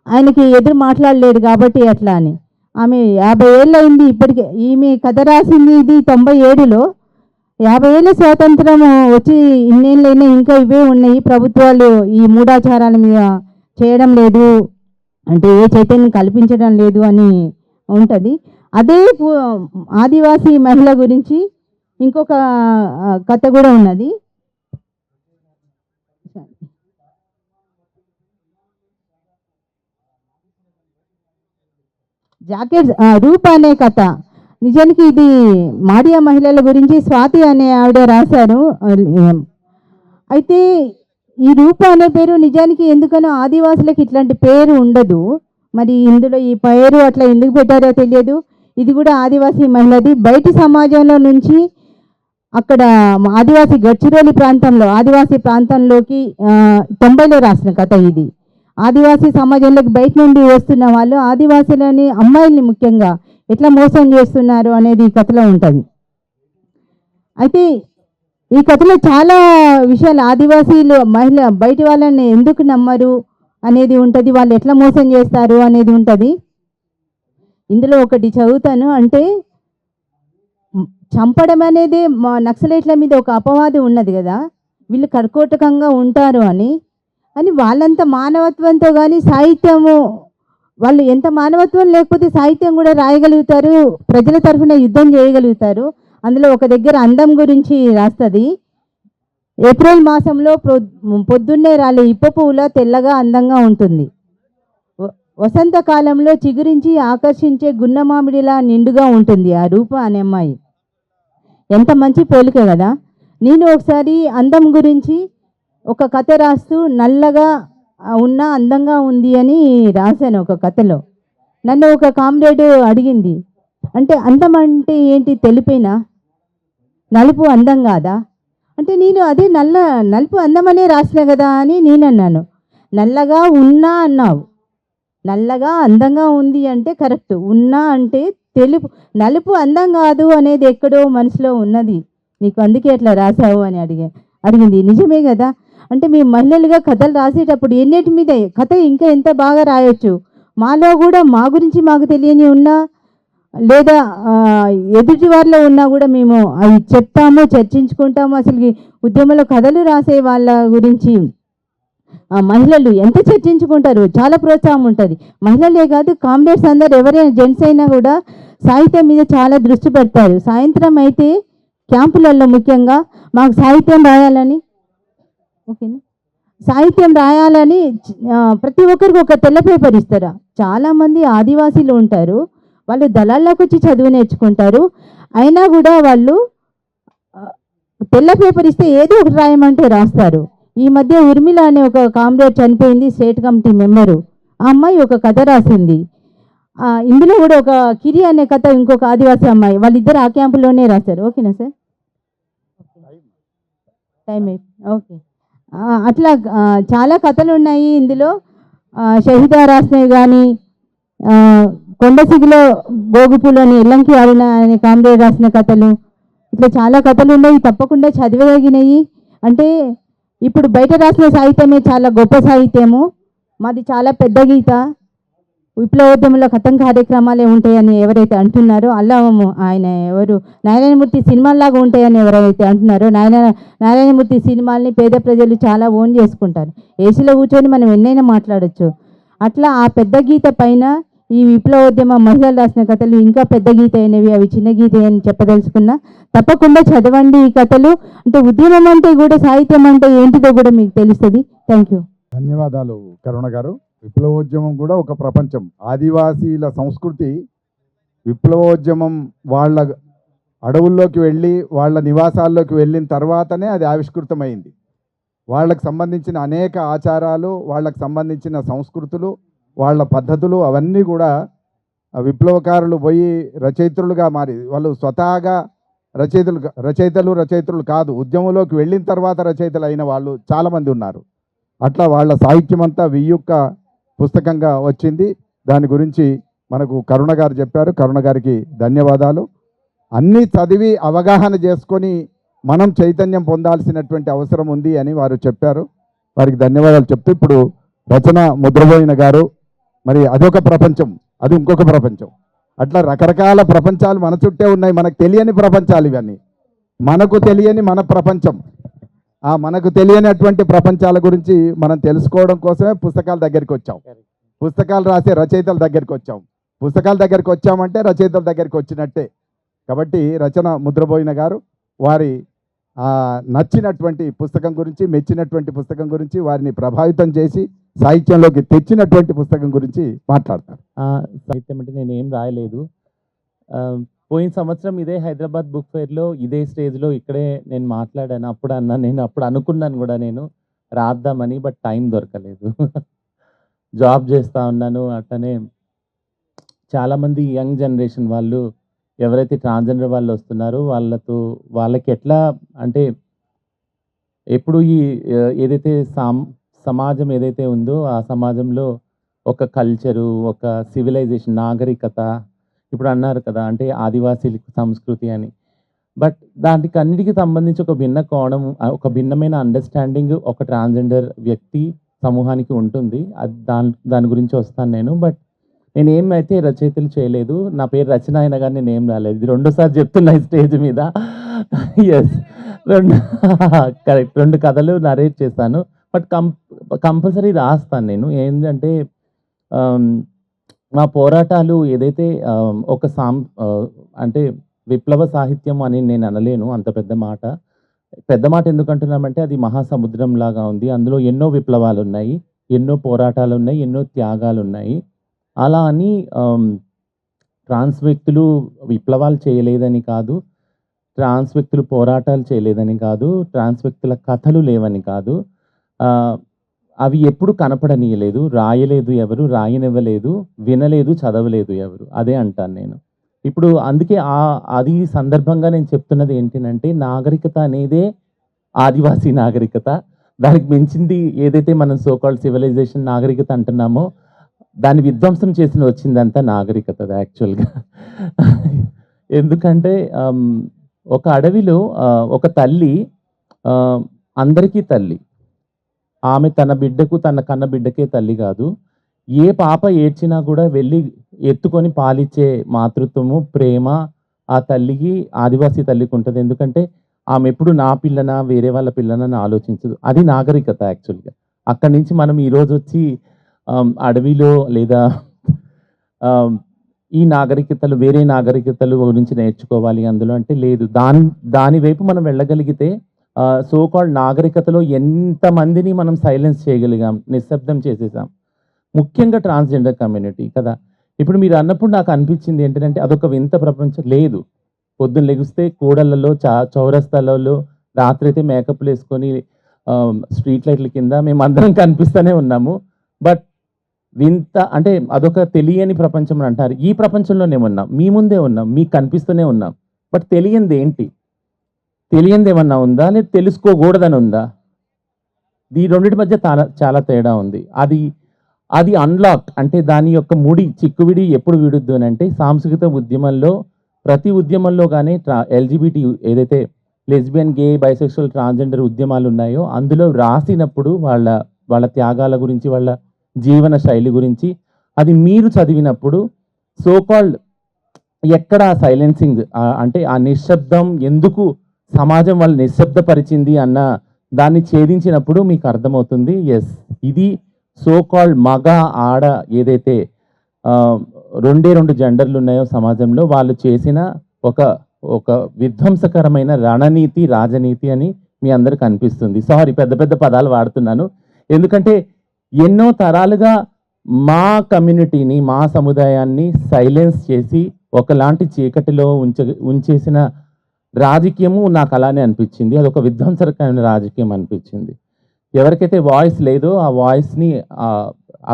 ఆయనకి ఎదురు మాట్లాడలేడు కాబట్టి అట్లా అని. ఆమె 50 ఏళ్ళు అయింది ఇప్పటికే. ఈమె కథ రాసింది ఇది 97లో. 50 ఏళ్ళ స్వాతంత్రం వచ్చి ఇన్నేళ్ళైనా ఇంకా ఇవే ఉన్నాయి. ప్రభుత్వాలు ఈ మూఢాచారాల మీద చేయడం లేదు అంటే ఏ చైతన్యం కల్పించడం లేదు అని ఉంటుంది. అదే ఆదివాసీ మహిళ గురించి ఇంకొక కథ కూడా ఉన్నది. జాకెట్ రూప అనే కథ. నిజానికి ఇది మాడియా మహిళల గురించి స్వాతి అనే ఆవిడ రాశారు. అయితే ఈ రూప అనే పేరు నిజానికి ఎందుకనో ఆదివాసులకు ఇట్లాంటి పేరు ఉండదు. మరి ఇందులో ఈ పేరు అట్లా ఎందుకు పెట్టారో తెలియదు. ఇది కూడా ఆదివాసీ మహిళది. బయటి సమాజంలో నుంచి అక్కడ ఆదివాసీ గడ్చిరోలి ప్రాంతంలో ఆదివాసీ ప్రాంతంలోకి 90లో రాసిన కథ ఇది. ఆదివాసీ సమాజంలోకి బయట నుండి వస్తున్న వాళ్ళు ఆదివాసీలని అమ్మాయిల్ని ముఖ్యంగా ఎట్లా మోసం చేస్తున్నారు అనేది ఈ కథలో ఉంటుంది. అయితే ఈ కథలో చాలా విషయాలు ఆదివాసీలు బయటి వాళ్ళని ఎందుకు నమ్మరు అనేది ఉంటుంది, వాళ్ళు ఎట్లా మోసం చేస్తారు అనేది ఉంటుంది. ఇందులో ఒకటి చదువుతాను. అంటే చంపడం అనేది మా నక్సలైట్ల మీద ఒక అపవాదం ఉన్నది కదా, వీళ్ళు కర్కోటకంగా ఉంటారు అని వాళ్ళంత మానవత్వంతో కానీ సాహిత్యము వాళ్ళు ఎంత మానవత్వం లేకపోతే సాహిత్యం కూడా రాయగలుగుతారు, ప్రజల తరఫున యుద్ధం చేయగలుగుతారు. అందులో ఒక దగ్గర అందం గురించి రాస్తుంది. ఏప్రిల్ మాసంలో పొద్దున్నే రాలే ఇప్ప పువ్వులా తెల్లగా అందంగా ఉంటుంది. వసంతకాలంలో చిగురించి ఆకర్షించే గున్నమామిడిలా నిండుగా ఉంటుంది ఆ రూప అనే అమ్మాయి. ఎంత మంచి పోలిక కదా. నేను ఒకసారి అందం గురించి ఒక కథ రాస్తూ నల్లగా ఉన్న అందంగా ఉంది అని రాశాను ఒక కథలో. నన్ను ఒక కామ్రేడ్ అడిగింది, అంటే అందం అంటే ఏంటి తెలిపేనా, నలుపు అందం కాదా అంటే, నేను అదే నలుపు అందమనే రాసిన కదా అని నేను అన్నాను. నల్లగా ఉన్నా అన్నావు, నల్లగా అందంగా ఉంది అంటే కరెక్ట్, ఉన్నా అంటే నలుపు అందం కాదు అనేది ఎక్కడో మనసులో ఉన్నది నీకు, అందుకే అట్లా రాసావు అని అడిగింది. నిజమే కదా. అంటే మీ మహిళలుగా కథలు రాసేటప్పుడు ఎన్నిటి మీద కథ ఇంకా ఎంత బాగా రాయొచ్చు. మాలో కూడా మా గురించి మాకు తెలియని ఉన్నా లేదా ఎదుటి వారిలో ఉన్నా కూడా మేము అవి చెప్తాము, చర్చించుకుంటాము. అసలు ఉద్యమంలో కథలు రాసే వాళ్ళ గురించి మహిళలు ఎంత చర్చించుకుంటారు, చాలా ప్రోత్సాహం ఉంటుంది. మహిళలే కాదు, కామ్రేడ్స్ అందరు ఎవరైనా జెంట్స్ అయినా కూడా సాహిత్యం మీద చాలా దృష్టి పెడతారు. సాయంత్రం అయితే క్యాంపులలో ముఖ్యంగా మాకు సాహిత్యం రాయాలని ప్రతి ఒక్కరికి ఒక తెల్ల పేపర్ ఇస్తారు. చాలామంది ఆదివాసీలు ఉంటారు, వాళ్ళు దళాల్లోకి వచ్చి చదువు నేర్చుకుంటారు. అయినా కూడా వాళ్ళు తెల్ల పేపర్ ఇస్తే ఏదో ఒకటి రాయమంటే రాస్తారు. ఈ మధ్య ఉర్మిళ అనే ఒక కామ్రేడ్ చనిపోయింది, స్టేట్ కమిటీ మెంబరు. ఆ అమ్మాయి ఒక కథ రాసింది. ఇందులో కూడా ఒక కిరి అనే కథ ఇంకొక ఆదివాసీ అమ్మాయి, వాళ్ళిద్దరు ఆ క్యాంపులోనే రాశారు. ఓకేనా సార్? Time okay. అట్లా చాలా కథలు ఉన్నాయి ఇందులో. షహీదా రాసినవి కానీ, కొండసిగిలో గోగుపూలు అని ఎల్లంకి అరుణ అనే కామ్రేడ్ రాసిన కథలు, ఇట్లా చాలా కథలు ఉన్నాయి, తప్పకుండా చదివేగినాయి. అంటే ఇప్పుడు బయట రాసిన సాహిత్యమే చాలా గొప్ప సాహిత్యము. మాది చాలా పెద్ద గీత. విప్లవోద్యమంలో కథం కార్యక్రమాలే ఉంటాయని ఎవరైతే అంటున్నారో, అలా ఆయన ఎవరు నారాయణమూర్తి సినిమాల్లాగా ఉంటాయని ఎవరైతే అంటున్నారో, నారాయణమూర్తి సినిమాల్ని పేద ప్రజలు చాలా ఓన్ చేసుకుంటారు. ఏసీలో కూర్చొని మనం ఎన్నైనా మాట్లాడచ్చు. అట్లా ఆ పెద్ద గీత పైన ఈ విప్లవోద్యమ మహిళలు రాసిన కథలు ఇంకా పెద్ద గీత అయినవి, అవి చిన్న గీత అని చెప్పదలుచుకున్నా. తప్పకుండా చదవండి ఈ కథలు. అంటే ఉద్యమం అంటే కూడా, సాహిత్యం అంటే ఏంటిదో కూడా మీకు తెలుస్తుంది. Thank you. ధన్యవాదాలు కరుణ గారు. విప్లవోద్యమం కూడా ఒక ప్రపంచం. ఆదివాసీల సంస్కృతి విప్లవోద్యమం వాళ్ళ అడవుల్లోకి వెళ్ళి వాళ్ళ నివాసాల్లోకి వెళ్ళిన తర్వాతనే అది ఆవిష్కృతమైంది. వాళ్ళకు సంబంధించిన అనేక ఆచారాలు, వాళ్ళకు సంబంధించిన సంస్కృతులు, వాళ్ళ పద్ధతులు అవన్నీ కూడా విప్లవకారులు పోయి రచయిత్రులుగా మారి, వాళ్ళు స్వతహాగా రచయితలు కాదు, ఉద్యమంలోకి వెళ్ళిన తర్వాత రచయితలు అయిన వాళ్ళు చాలామంది ఉన్నారు. అట్లా వాళ్ళ సాహిత్యం అంతా వియ్యుక్క పుస్తకంగా వచ్చింది. దాని గురించి మనకు కరుణ గారు చెప్పారు. కరుణ గారికి ధన్యవాదాలు. అన్నీ చదివి అవగాహన చేసుకొని మనం చైతన్యం పొందాల్సినటువంటి అవసరం ఉంది అని వారు చెప్పారు. వారికి ధన్యవాదాలు చెప్తూ ఇప్పుడు రచన ముద్రబోయిన గారు, మరి అదొక ప్రపంచం, అది ఇంకొక ప్రపంచం. అట్లా రకరకాల ప్రపంచాలు మన చుట్టే ఉన్నాయి. మనకు తెలియని ప్రపంచాలు ఇవన్నీ, మనకు తెలియని మన ప్రపంచం. ఆ మనకు తెలియనటువంటి ప్రపంచాల గురించి మనం తెలుసుకోవడం కోసమే పుస్తకాల దగ్గరికి వచ్చాం, పుస్తకాలు రాసే రచయితల దగ్గరికి వచ్చాం. పుస్తకాల దగ్గరికి వచ్చామంటే రచయితల దగ్గరికి వచ్చినట్టే. కాబట్టి రచన ముద్రబోయిన గారు వారి నచ్చినటువంటి పుస్తకం గురించి, మెచ్చినటువంటి పుస్తకం గురించి, వారిని ప్రభావితం చేసి సాహిత్యంలోకి తెచ్చినటువంటి పుస్తకం గురించి మాట్లాడతారు. సాహిత్యం అంటే నేను ఏం రాయలేదు. పోయిన సంవత్సరం ఇదే హైదరాబాద్ బుక్ ఫెయిర్లో ఇదే స్టేజ్లో ఇక్కడే నేను మాట్లాడాను. నేను అప్పుడు అనుకున్నాను కూడా నేను రాద్దామని, బట్ టైం దొరకలేదు. జాబ్ చేస్తూ ఉన్నాను. అట్లనే చాలామంది యంగ్ జనరేషన్ వాళ్ళు ఎవరైతే ట్రాన్స్జెండర్ వాళ్ళు వస్తున్నారో వాళ్ళకి ఎట్లా అంటే ఎప్పుడు ఈ ఏదైతే సమాజం ఏదైతే ఉందో ఆ సమాజంలో ఒక కల్చరు, ఒక సివిలైజేషన్, నాగరికత, ఇప్పుడు అన్నారు కదా అంటే ఆదివాసీ సంస్కృతి అని, బట్ దానికి అన్నిటికీ సంబంధించి ఒక భిన్న కోణం, ఒక భిన్నమైన అండర్స్టాండింగ్ ఒక ట్రాన్స్జెండర్ వ్యక్తి సమూహానికి ఉంటుంది. అది దాని గురించి వస్తాను నేను. బట్ నేనేమైతే రచయితలు చేయలేదు. నా పేరు రచన అయినా కానీ నేను ఏం రాలేదు. ఇది రెండోసారి చెప్తున్నా ఈ స్టేజ్ మీద. ఎస్, కరెక్ట్, 2 కథలు నరేట్ చేస్తాను. బట్ కంపల్సరీ రాస్తాను నేను. ఏంటంటే మా పోరాటాలు ఏదైతే ఒక అంటే విప్లవ సాహిత్యం అని నేను అనలేను, అంత పెద్ద మాట. ఎందుకంటున్నామంటే అది మహాసముద్రం లాగా ఉంది. అందులో ఎన్నో విప్లవాలు ఉన్నాయి, ఎన్నో పోరాటాలు ఉన్నాయి, ఎన్నో త్యాగాలు ఉన్నాయి. అలా అని ట్రాన్స్ వ్యక్తులు విప్లవాలు చేయలేదని కాదు, ట్రాన్స్ వ్యక్తులు పోరాటాలు చేయలేదని కాదు, ట్రాన్స్ వ్యక్తుల కథలు లేవని కాదు. అవి ఎప్పుడు కనపడనీయలేదు, రాయలేదు ఎవరు, రాయనివ్వలేదు, వినలేదు, చదవలేదు ఎవరు. అదే అంటాను నేను. ఇప్పుడు అందుకే అది సందర్భంగా నేను చెప్తున్నది ఏంటంటే, నాగరికత అనేదే ఆదివాసీ నాగరికత. దానికి మించింది ఏదైతే మనం సోకాల్డ్ సివిలైజేషన్ నాగరికత అంటున్నామో దాన్ని విధ్వంసం చేసిన వచ్చిందంతా నాగరికత యాక్చువల్గా. ఎందుకంటే ఒక అడవిలో ఒక తల్లి అందరికీ తల్లి. ఆమె తన బిడ్డకు, తన కన్న బిడ్డకే తల్లి కాదు. ఏ పాప ఏడ్చినా కూడా వెళ్ళి ఎత్తుకొని పాలిచ్చే మాతృత్వము, ప్రేమ ఆ తల్లికి, ఆదివాసీ తల్లికి ఉంటుంది. ఎందుకంటే ఆమె ఎప్పుడు నా పిల్లనా వేరే వాళ్ళ పిల్లనని ఆలోచించదు. అది నాగరికత యాక్చువల్గా. అక్కడి నుంచి మనం ఈరోజు వచ్చి అడవిలో లేదా ఈ నాగరికతలు, వేరే నాగరికతలు గురించి నేర్చుకోవాలి అందులో అంటే లేదు. దాని వైపు మనం వెళ్ళగలిగితే సోకాల్డ్ నాగరికతలో ఎంతమందిని మనం సైలెన్స్ చేయగలిగాం, నిశ్శబ్దం చేసేసాం. ముఖ్యంగా ట్రాన్స్జెండర్ కమ్యూనిటీ కదా. ఇప్పుడు మీరు అన్నప్పుడు నాకు అనిపించింది ఏంటంటే అదొక వింత ప్రపంచం. లేదు, పొద్దున్న లెగిస్తే కూడళ్ళలో, చౌరస్తాలలో, రాత్రి అయితే మేకప్లు వేసుకొని స్ట్రీట్ లైట్ల కింద మేమందరం కనిపిస్తూనే ఉన్నాము. బట్ వింత అంటే అదొక తెలియని ప్రపంచం అని అంటారు. ఈ ప్రపంచంలోనే ఉన్నాం, మీ ముందే ఉన్నాం, మీకు కనిపిస్తూనే ఉన్నాం. బట్ తెలియంది ఏంటి? తెలియంది ఏమన్నా ఉందా, లేదా తెలుసుకోకూడదని ఉందా? ఈ రెండింటి మధ్య చాలా తేడా ఉంది. అది అన్లాక్ అంటే దాని యొక్క చిక్కువిడి ఎప్పుడు విడుద్దు అని అంటే సాంస్కృతిక ఉద్యమంలో, ప్రతి ఉద్యమంలో కానీ ఎల్జిబిటి ఏదైతే లెస్బియన్, గే, బైసెక్షువల్, ట్రాన్స్జెండర్ ఉద్యమాలు ఉన్నాయో అందులో రాసినప్పుడు వాళ్ళ త్యాగాల గురించి, వాళ్ళ జీవన శైలి గురించి అది మీరు చదివినప్పుడు సోకాల్డ్ ఎక్కడ సైలెన్సింగ్ అంటే ఆ నిశ్శబ్దం ఎందుకు సమాజం వాళ్ళు నిశ్శబ్దపరిచింది అన్న దాన్ని ఛేదించినప్పుడు మీకు అర్థమవుతుంది. ఎస్, ఇది సోకాల్డ్ మగ ఆడ ఏదైతే రెండు జెండర్లు ఉన్నాయో సమాజంలో, వాళ్ళు చేసిన ఒక ఒక విధ్వంసకరమైన రణనీతి, రాజనీతి అని మీ అందరికి అనిపిస్తుంది. సారీ, పెద్ద పెద్ద పదాలు వాడుతున్నాను. ఎందుకంటే ఎన్నో తరాలుగా మా కమ్యూనిటీని, మా సముదాయాన్ని సైలెన్స్ చేసి ఒకలాంటి చీకటిలో ఉంచేసిన రాజకీయము నాకు అలానే అనిపించింది. అది ఒక విధ్వంసకరమైన రాజకీయం అనిపించింది. ఎవరికైతే వాయిస్ లేదో ఆ వాయిస్ని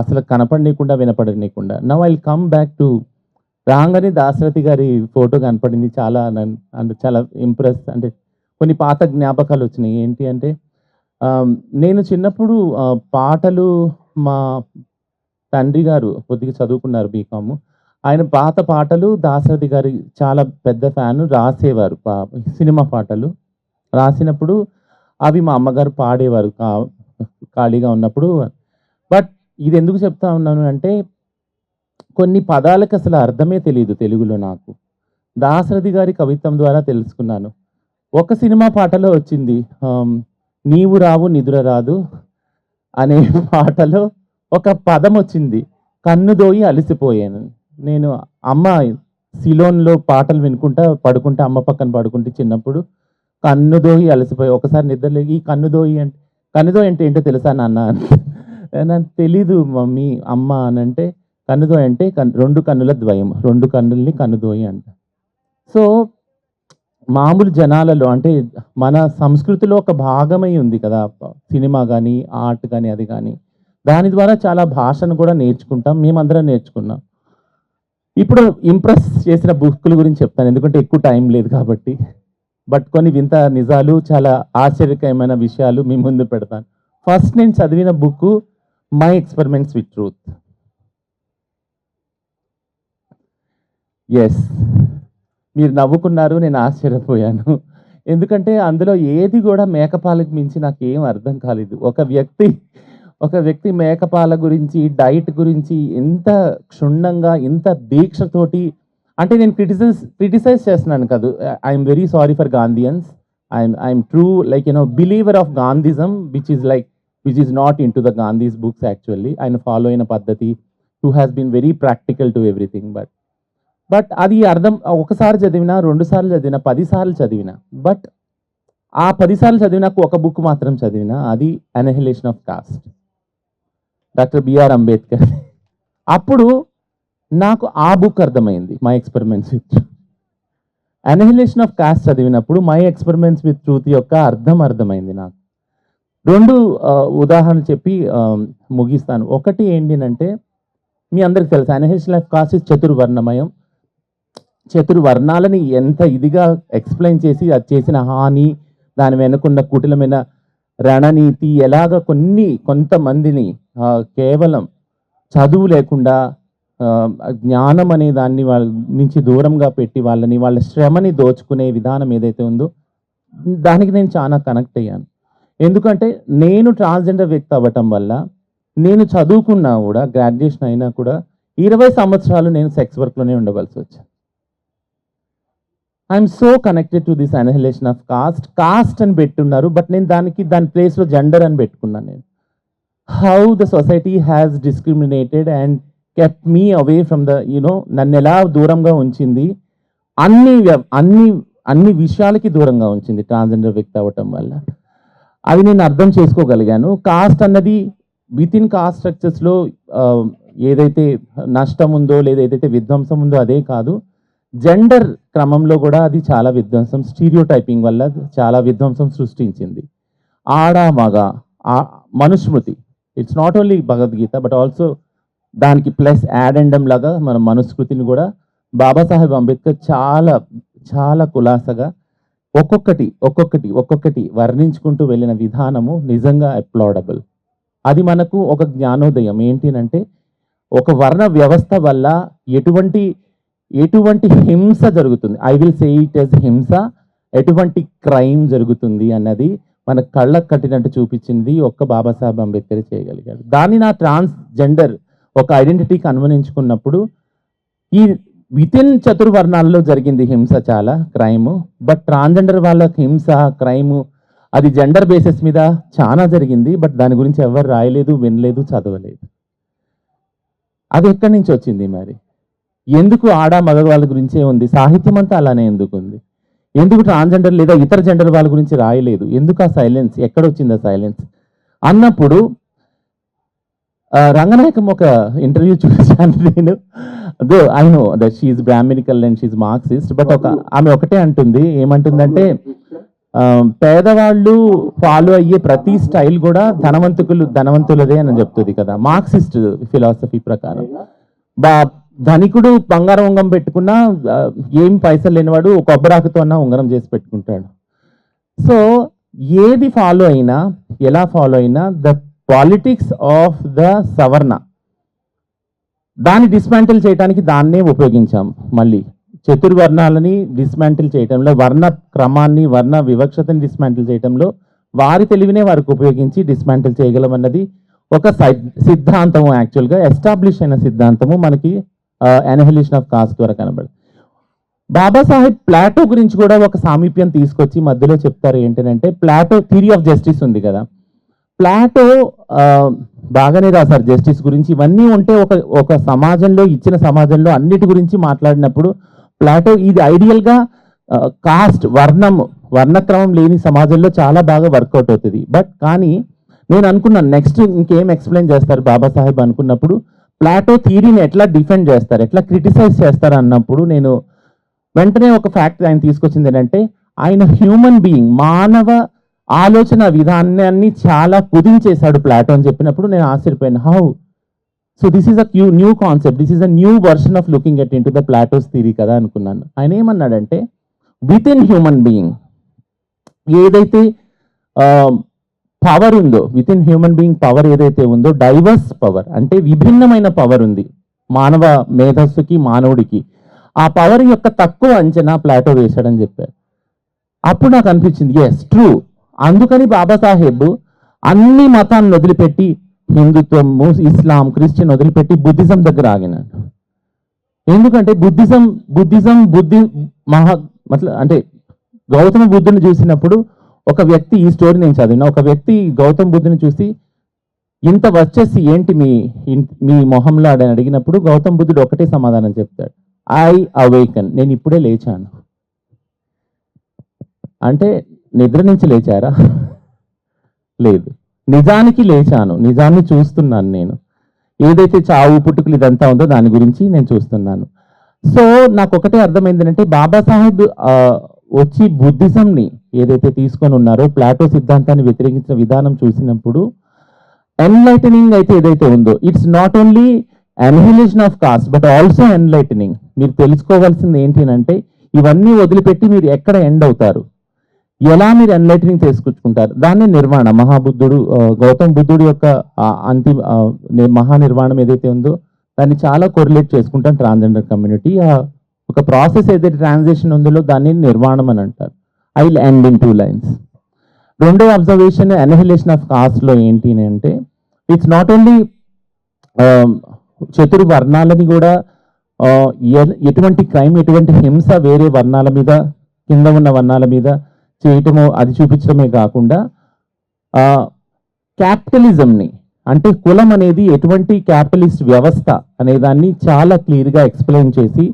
అసలు కనపడనీయకుండా, వినపడనీయకుండా. Now I will come back to రాంగని దాశరథి గారి ఫోటో కనపడింది. చాలా ఇంప్రెస్, అంటే కొన్ని పాత జ్ఞాపకాలు వచ్చినాయి. ఏంటి అంటే నేను చిన్నప్పుడు పాటలు, మా తండ్రి గారు కొద్దిగా చదువుకున్నారు బీకామ్, ఆయన పాత పాటలు దాశరథి గారి చాలా పెద్ద ఫ్యాన్, రాసేవారు సినిమా పాటలు. రాసినప్పుడు అవి మా అమ్మగారు పాడేవారు ఖాళీగా ఉన్నప్పుడు. బట్ ఇది ఎందుకు చెప్తా ఉన్నాను అంటే, కొన్ని పదాలకు అసలు అర్థమే తెలియదు తెలుగులో నాకు. దాశరథి గారి కవిత్వం ద్వారా తెలుసుకున్నాను. ఒక సినిమా పాటలో వచ్చింది, నీవు రావు నిదుర రాదు అనే పాటలో ఒక పదం వచ్చింది, కన్నుదోయి అలసిపోయాను. నేను అమ్మ సిలోన్లో పాటలు వినుకుంటా పడుకుంటే, అమ్మ పక్కన పడుకుంటే చిన్నప్పుడు, కన్నుదోయి అలసిపోయి ఒకసారి నిద్రలేగి, ఈ కన్నుదోయి అంటే ఏంటో తెలుసా నాన్న? నాకు తెలీదు మమ్మీ, అమ్మ అని అంటే, కన్నుదోయి అంటే రెండు కన్నుల ద్వయం, రెండు కన్నుల్ని కన్నుదోయి అంట. సో మామూలు జనాలలో, అంటే మన సంస్కృతిలో ఒక భాగమై ఉంది కదా సినిమా కానీ, ఆర్ట్ కానీ, అది కానీ. దాని ద్వారా చాలా భాషను కూడా నేర్చుకుంటాం, మేమందరం నేర్చుకున్నాం. ఇప్పుడు ఇంప్రెస్ చేసిన బుక్కుల గురించి చెప్తాను, ఎందుకంటే ఎక్కువ టైం లేదు కాబట్టి. బట్ కొన్ని వింత నిజాలు, చాలా ఆశ్చర్యకరమైన విషయాలు మీ ముందు పెడతాను. ఫస్ట్ నేను చదివిన book my experiments with truth. Yes, మీరు నవ్వుకున్నారు, నేను ఆశ్చర్యపోయాను. ఎందుకంటే అందులో ఏది కూడా మేకపాలకు మించి నాకు ఏం అర్థం కాలేదు. ఒక వ్యక్తి మేకపాల గురించి, డైట్ గురించి ఎంత క్షుణ్ణంగా, ఇంత దీక్షతోటి, అంటే నేను క్రిటిసైజ్ చేస్తున్నాను కాదు. I'm very sorry for Gandhians. I'm true believer of Gandhism, which is not in to the Gandhi's books actually. ఆయన ఫాలో అయిన పద్ధతి, who has been very practical to everything. But అది అర్థం ఒకసారి చదివినా, 2 సార్లు చదివినా, 10 సార్లు చదివినా, బట్ ఆ 10 సార్లు చదివినాక ఒక బుక్ మాత్రం చదివినా, అది annihilation of caste, doctor BR Ambedkar. అప్పుడు నాకు ఆ బుక్ అర్థమైంది, my experiments with truth. Annihilation of caste చదివినప్పుడు మై ఎక్స్పెరిమెంట్స్ విత్ ట్రూత్ యొక్క అర్థమైంది నాకు. 2 ఉదాహరణలు చెప్పి ముగిస్తాను. ఒకటి ఏంటంటే, మీ అందరికి తెలుసు అనహిలేషన్ ఆఫ్ కాస్ట్ ఇస్ చతుర్వర్ణమయం. చతుర్వర్ణాలని ఎంత ఇదిగా ఎక్స్ప్లెయిన్ చేసి, అది చేసిన హాని, దాని వెనుకున్న కుటిలమైన రణనీతి, ఎలాగ కొంతమందిని కేవలం చదువు లేకుండా జ్ఞానం అనే దాన్ని వాళ్ళ నుంచి దూరంగా పెట్టి వాళ్ళ శ్రమని దోచుకునే విధానం ఏదైతే ఉందో, దానికి నేను చాలా కనెక్ట్ అయ్యాను. ఎందుకంటే నేను ట్రాన్స్జెండర్ వ్యక్తి అవ్వటం వల్ల, నేను చదువుకున్నా కూడా, గ్రాడ్యుయేషన్ అయినా కూడా 20 సంవత్సరాలు నేను సెక్స్ వర్క్లోనే ఉండవలసి వచ్చింది. I'm so connected to this annihilation of caste అని పెట్టున్నారు, బట్ నేను దాని ప్లేస్లో జెండర్ అని పెట్టుకున్నాను. నేను how the society has discriminated and kept me away from the నన్ను ఎలా దూరంగా ఉంచింది, అన్ని విషయాలకి దూరంగా ఉంచింది ట్రాన్స్జెండర్ వ్యక్తి అవ్వటం వల్ల. అది నేను అర్థం చేసుకోగలిగాను. కాస్ట్ అన్నది విత్ ఇన్ కాస్ట్ స్ట్రక్చర్స్లో ఏదైతే నష్టం ఉందో, లేదా ఏదైతే విధ్వంసం ఉందో అదే కాదు, జెండర్ క్రమంలో కూడా అది చాలా విధ్వంసం, స్టీరియోటైపింగ్ వల్ల చాలా విధ్వంసం సృష్టించింది. ఆడ మగ Manusmriti, it's not only Bhagavad Gita but also దానికి ప్లస్ యాడెండమ్ లాగా మన మనుస్మృతిని కూడా బాబాసాహెబ్ అంబేద్కర్ చాలా చాలా కులాసగా ఒక్కొక్కటి వర్ణించుకుంటూ వెళ్ళిన విధానము నిజంగా అప్లాడబుల్. అది మనకు ఒక జ్ఞానోదయం. ఏంటినంటే, ఒక వర్ణ వ్యవస్థ వల్ల ఎటువంటి హింస జరుగుతుంది, I will say it as హింస, ఎటువంటి క్రైమ్ జరుగుతుంది అన్నది మన కళ్ళకు కట్టినట్టు చూపించింది ఒక్క బాబాసాహెబ్ అంబేద్కర్ చేయగలిగాడు. దాన్ని నా ట్రాన్స్జెండర్ ఒక ఐడెంటిటీకి అనువదించుకున్నప్పుడు, ఈ వితిన్ చతుర్వర్ణాల్లో జరిగింది హింస, చాలా క్రైము, బట్ ట్రాన్స్జెండర్ వాళ్ళకి హింస, క్రైము అది జెండర్ బేసిస్ మీద చాలా జరిగింది. బట్ దాని గురించి ఎవరు రాయలేదు, వినలేదు, చదవలేదు. అది ఎక్కడి నుంచి వచ్చింది మరి? ఎందుకు ఆడ మగ వాళ్ళ గురించే ఉంది, సాహిత్యం అంతా అలానే ఎందుకు ఉంది, ఎందుకు ట్రాన్స్జెండర్ లేదా ఇతర జెండర్ వాళ్ళ గురించి రాయలేదు, ఎందుకు ఆ సైలెన్స్, ఎక్కడొచ్చింది ఆ సైలెన్స్ అన్నప్పుడు రంగనాయకం ఒక ఇంటర్వ్యూ చూశాను నేను. Though I know that she's Brahminical and she's Marxist, but ఆమె ఒకటే అంటుంది, ఏమంటుందంటే పేదవాళ్ళు ఫాలో అయ్యే ప్రతి స్టైల్ కూడా ధనవంతులదే అని చెప్తుంది కదా మార్క్సిస్ట్ ఫిలాసఫీ ప్రకారం. ధనికుడు బంగారం ఉంగరం పెట్టుకున్నా ఏం పైసలు లేనివాడు కొబ్బరాకుతో అన్న ఉంగరం చేసి పెట్టుకుంటాడు. సో ఏది ఫాలో అయినా ఎలా ఫాలో అయినా ద పాలిటిక్స్ ఆఫ్ ద సవర్ణ దాన్ని డిస్మాంటిల్ చేయడానికి దాన్నే ఉపయోగించాం. మళ్ళీ చతుర్వర్ణాలని డిస్మాంటిల్ చేయటంలో, వర్ణ క్రమాన్ని వర్ణ వివక్షతని డిస్మాంటిల్ చేయటంలో వారి తెలివినే వారికి ఉపయోగించి డిస్మాంటిల్ చేయగలమన్నది ఒక సిద్ధాంతము, యాక్చువల్గా ఎస్టాబ్లిష్ అయిన సిద్ధాంతము మనకి అనహిలేషన్ ఆఫ్ కాస్ట్ ద్వారా కనబడదు. బాబాసాహెబ్ ప్లాటో గురించి కూడా ఒక సామీప్యం తీసుకొచ్చి మధ్యలో చెప్తారు. ఏంటంటే ప్లాటో థియరీ ఆఫ్ జస్టిస్ ఉంది కదా, ప్లాటో బాగానే రాశారు జస్టిస్ గురించి. ఇవన్నీ ఉంటే ఒక సమాజంలో, ఇచ్చిన సమాజంలో అన్నిటి గురించి మాట్లాడినప్పుడు ప్లాటో ఇది ఐడియల్గా కాస్ట్ వర్ణక్రమం లేని సమాజంలో చాలా బాగా వర్కౌట్ అవుతుంది. బట్ కానీ నేను అనుకున్నాను నెక్స్ట్ ఇంకేం ఎక్స్ప్లెయిన్ చేస్తారు బాబాసాహెబ్ అనుకున్నప్పుడు, ప్లాటో థియరీని ఎట్లా డిఫెండ్ చేస్తారు, ఎట్లా క్రిటిసైజ్ చేస్తారు అన్నప్పుడు నేను వెంటనే ఒక ఫ్యాక్ట్ ఆయన తీసుకొచ్చింది ఏంటంటే, ఆయన హ్యూమన్ బీయింగ్ మానవ ఆలోచన విధానాన్ని చాలా కుదించేశాడు ప్లాటో అని చెప్పినప్పుడు నేను ఆశ్చర్యపోయాను. How? So this is a new concept, this is a new version of looking at in to the Plato's theory కదా అనుకున్నాను. ఆయన ఏమన్నాడంటే విత్ ఇన్ హ్యూమన్ బీయింగ్ ఏదైతే పవర్ ఉందో, within human being power ఏదైతే ఉందో, డైవర్స్ పవర్ అంటే విభిన్నమైన పవర్ ఉంది మానవ మేధస్సుకి మానవుడికి. ఆ పవర్ యొక్క తక్కువ అంచనా ప్లాటో వేశాడని చెప్పారు. అప్పుడు నాకు అనిపించింది ఎస్ ట్రూ. అందుకని బాబాసాహెబ్ అన్ని మతాలను వదిలిపెట్టి హిందుత్వం, ఇస్లాం, క్రిస్టియన్ వదిలిపెట్టి బుద్ధిజం దగ్గర ఆగినాడు. ఎందుకంటే బుద్ధిజం అంటే గౌతమ బుద్ధుని చూసినప్పుడు ఒక వ్యక్తి, ఈ స్టోరీ నేను చదివిన, ఒక వ్యక్తి గౌతమ బుద్ధుని చూసి ఇంత వచ్చేసి ఏంటి మీ మొహంలో అని అడిగినప్పుడు గౌతమ బుద్ధుడు ఒకటే సమాధానం చెప్తాడు, ఐ అవేకన్, నేను ఇప్పుడే లేచాను. అంటే నిద్ర నుంచి లేచారా? లేదు, నిజానికి లేచాను, నిజాన్ని చూస్తున్నాను. నేను ఏదైతే చావు పుట్టుకులు ఇదంతా ఉందో దాని గురించి నేను చూస్తున్నాను. సో నాకు ఒకటే అర్థమైంది అంటే బాబాసాహెబ్ వచ్చి బుద్ధిజంని ఏదైతే తీసుకొని ఉన్నారో, ప్లాటో సిద్ధాంతాన్ని వ్యతిరేకించిన విధానం చూసినప్పుడు ఎన్లైటనింగ్ అయితే ఏదైతే ఉందో, it's not only annihilation of cost but also enlightening. మీరు తెలుసుకోవాల్సింది ఏంటి అంటే ఇవన్నీ వదిలిపెట్టి మీరు ఎక్కడ ఎండ్ అవుతారు, ఎలా మీరు ఎన్లైటనింగ్ తీసుకొచ్చుకుంటారు, దాన్ని నిర్వాణ. మహాబుద్ధుడు గౌతమ బుద్ధుడు యొక్క అంతిమ మహానిర్వాణం ఏదైతే ఉందో దాన్ని చాలా కొరిలేట్ చేసుకుంటాం ట్రాన్స్జెండర్ కమ్యూనిటీ. ఒక ప్రాసెస్ ఏదైతే ట్రాన్సిషన్ ఉందో దాన్ని నిర్వాణం అని అంటారు. I will end in 2 lines. రెండో అబ్జర్వేషన్ అనిహిలేషన్ ఆఫ్ కాస్ట్లో ఏంటి అంటే ఇట్స్ నాట్ ఓన్లీ చతుర్వర్ణాలని కూడా ఎటువంటి క్రైమ్, ఎటువంటి హింస వేరే వర్ణాల మీద, కింద ఉన్న వర్ణాల మీద చేయటమో అది చూపించడమే కాకుండా క్యాపిటలిజంని అంటే కులం అనేది ఎటువంటి క్యాపిటలిస్ట్ వ్యవస్థ అనే దాన్ని చాలా క్లియర్గా ఎక్స్ప్లెయిన్ చేసి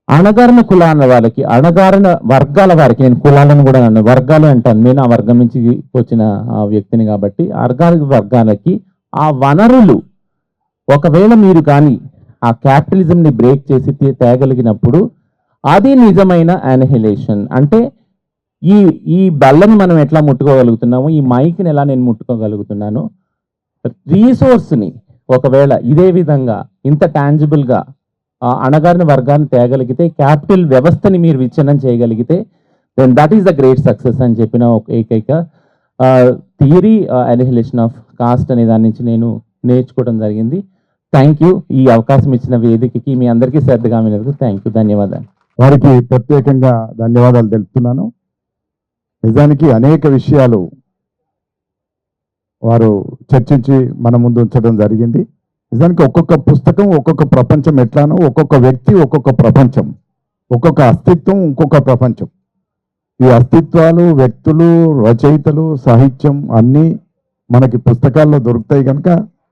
అణగారిన కులాల వాళ్ళకి, అణగారిన వర్గాల వారికి, నేను కులాలను కూడా వర్గాలు అంటాను, నేను ఆ వర్గం నుంచి వచ్చిన వ్యక్తిని కాబట్టి వర్గాలకి ఆ వనరులు ఒకవేళ మీరు కానీ ఆ క్యాపిటలిజంని బ్రేక్ చేసి తేగలిగినప్పుడు అది నిజమైన అనిహిలేషన్. అంటే ఈ బల్లని మనం ఎట్లా ముట్టుకోగలుగుతున్నామో, ఈ మైక్ని ఎలా నేను ముట్టుకోగలుగుతున్నానో, రీసోర్స్ని ఒకవేళ ఇదే విధంగా ఇంత టాంజిబుల్గా అణగారిన వర్గాన్ని తేగలిగితే, క్యాపిటల్ వ్యవస్థని మీరు విచ్ఛిన్నం చేయగలిగితే then that is the great success అని చెప్పిన ఒక ఏకైక థియరీ అనిహిలేషన్ ఆఫ్ కాస్ట్ అనే దాని నుంచి నేను నేర్చుకోవడం జరిగింది. Thank you. ఈ అవకాశం ఇచ్చిన వేదికకి మీ అందరికీ శ్రద్ధగా వినందుకు థ్యాంక్ యూ, ధన్యవాదాలు. వారికి ప్రత్యేకంగా ధన్యవాదాలు తెలుపుతున్నాను. నిజానికి అనేక విషయాలు వారు చర్చించి మన ముందు ఉంచడం జరిగింది. నిజానికి ఒక్కొక్క పుస్తకం ఒక్కొక్క ప్రపంచం ఎట్లానో, ఒక్కొక్క వ్యక్తి ఒక్కొక్క ప్రపంచం, ఒక్కొక్క అస్తిత్వం ఇంకొక ప్రపంచం. ఈ అస్తిత్వాలు, వ్యక్తులు, రచయితలు, సాహిత్యం అన్నీ మనకి పుస్తకాల్లో దొరుకుతాయి కనుక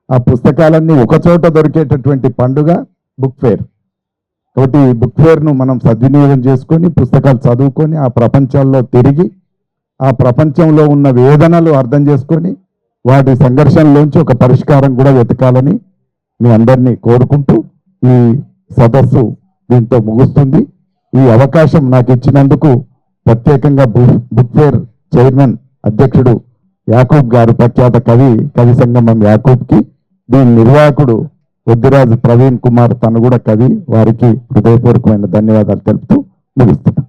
ఆ పుస్తకాలన్నీ ఒకచోట దొరికేటటువంటి పండుగ బుక్ ఫేర్. కాబట్టి ఈ బుక్ ఫేర్ను మనం సద్వినియోగం చేసుకొని పుస్తకాలు చదువుకొని ఆ ప్రపంచాల్లో తిరిగి ఆ ప్రపంచంలో ఉన్న వేదనలు అర్థం చేసుకొని వాటి సంఘర్షణలోంచి ఒక పరిష్కారం కూడా వెతకాలని మీ అందరినీ కోరుకుంటూ ఈ సదస్సు దీంతో ముగుస్తుంది. ఈ అవకాశం నాకు ఇచ్చినందుకు ప్రత్యేకంగా బుక్ ఫేర్ చైర్మన్ అధ్యక్షుడు యాకూబ్ గారు, ప్రఖ్యాత కవి సంగమం యాకూబ్కి, దీని నిర్వాహకుడు వద్దిరాజు ప్రవీణ్ కుమార్, తను కూడా కవి, వారికి హృదయపూర్వకమైన ధన్యవాదాలు తెలుపుతూ ముగిస్తున్నాను.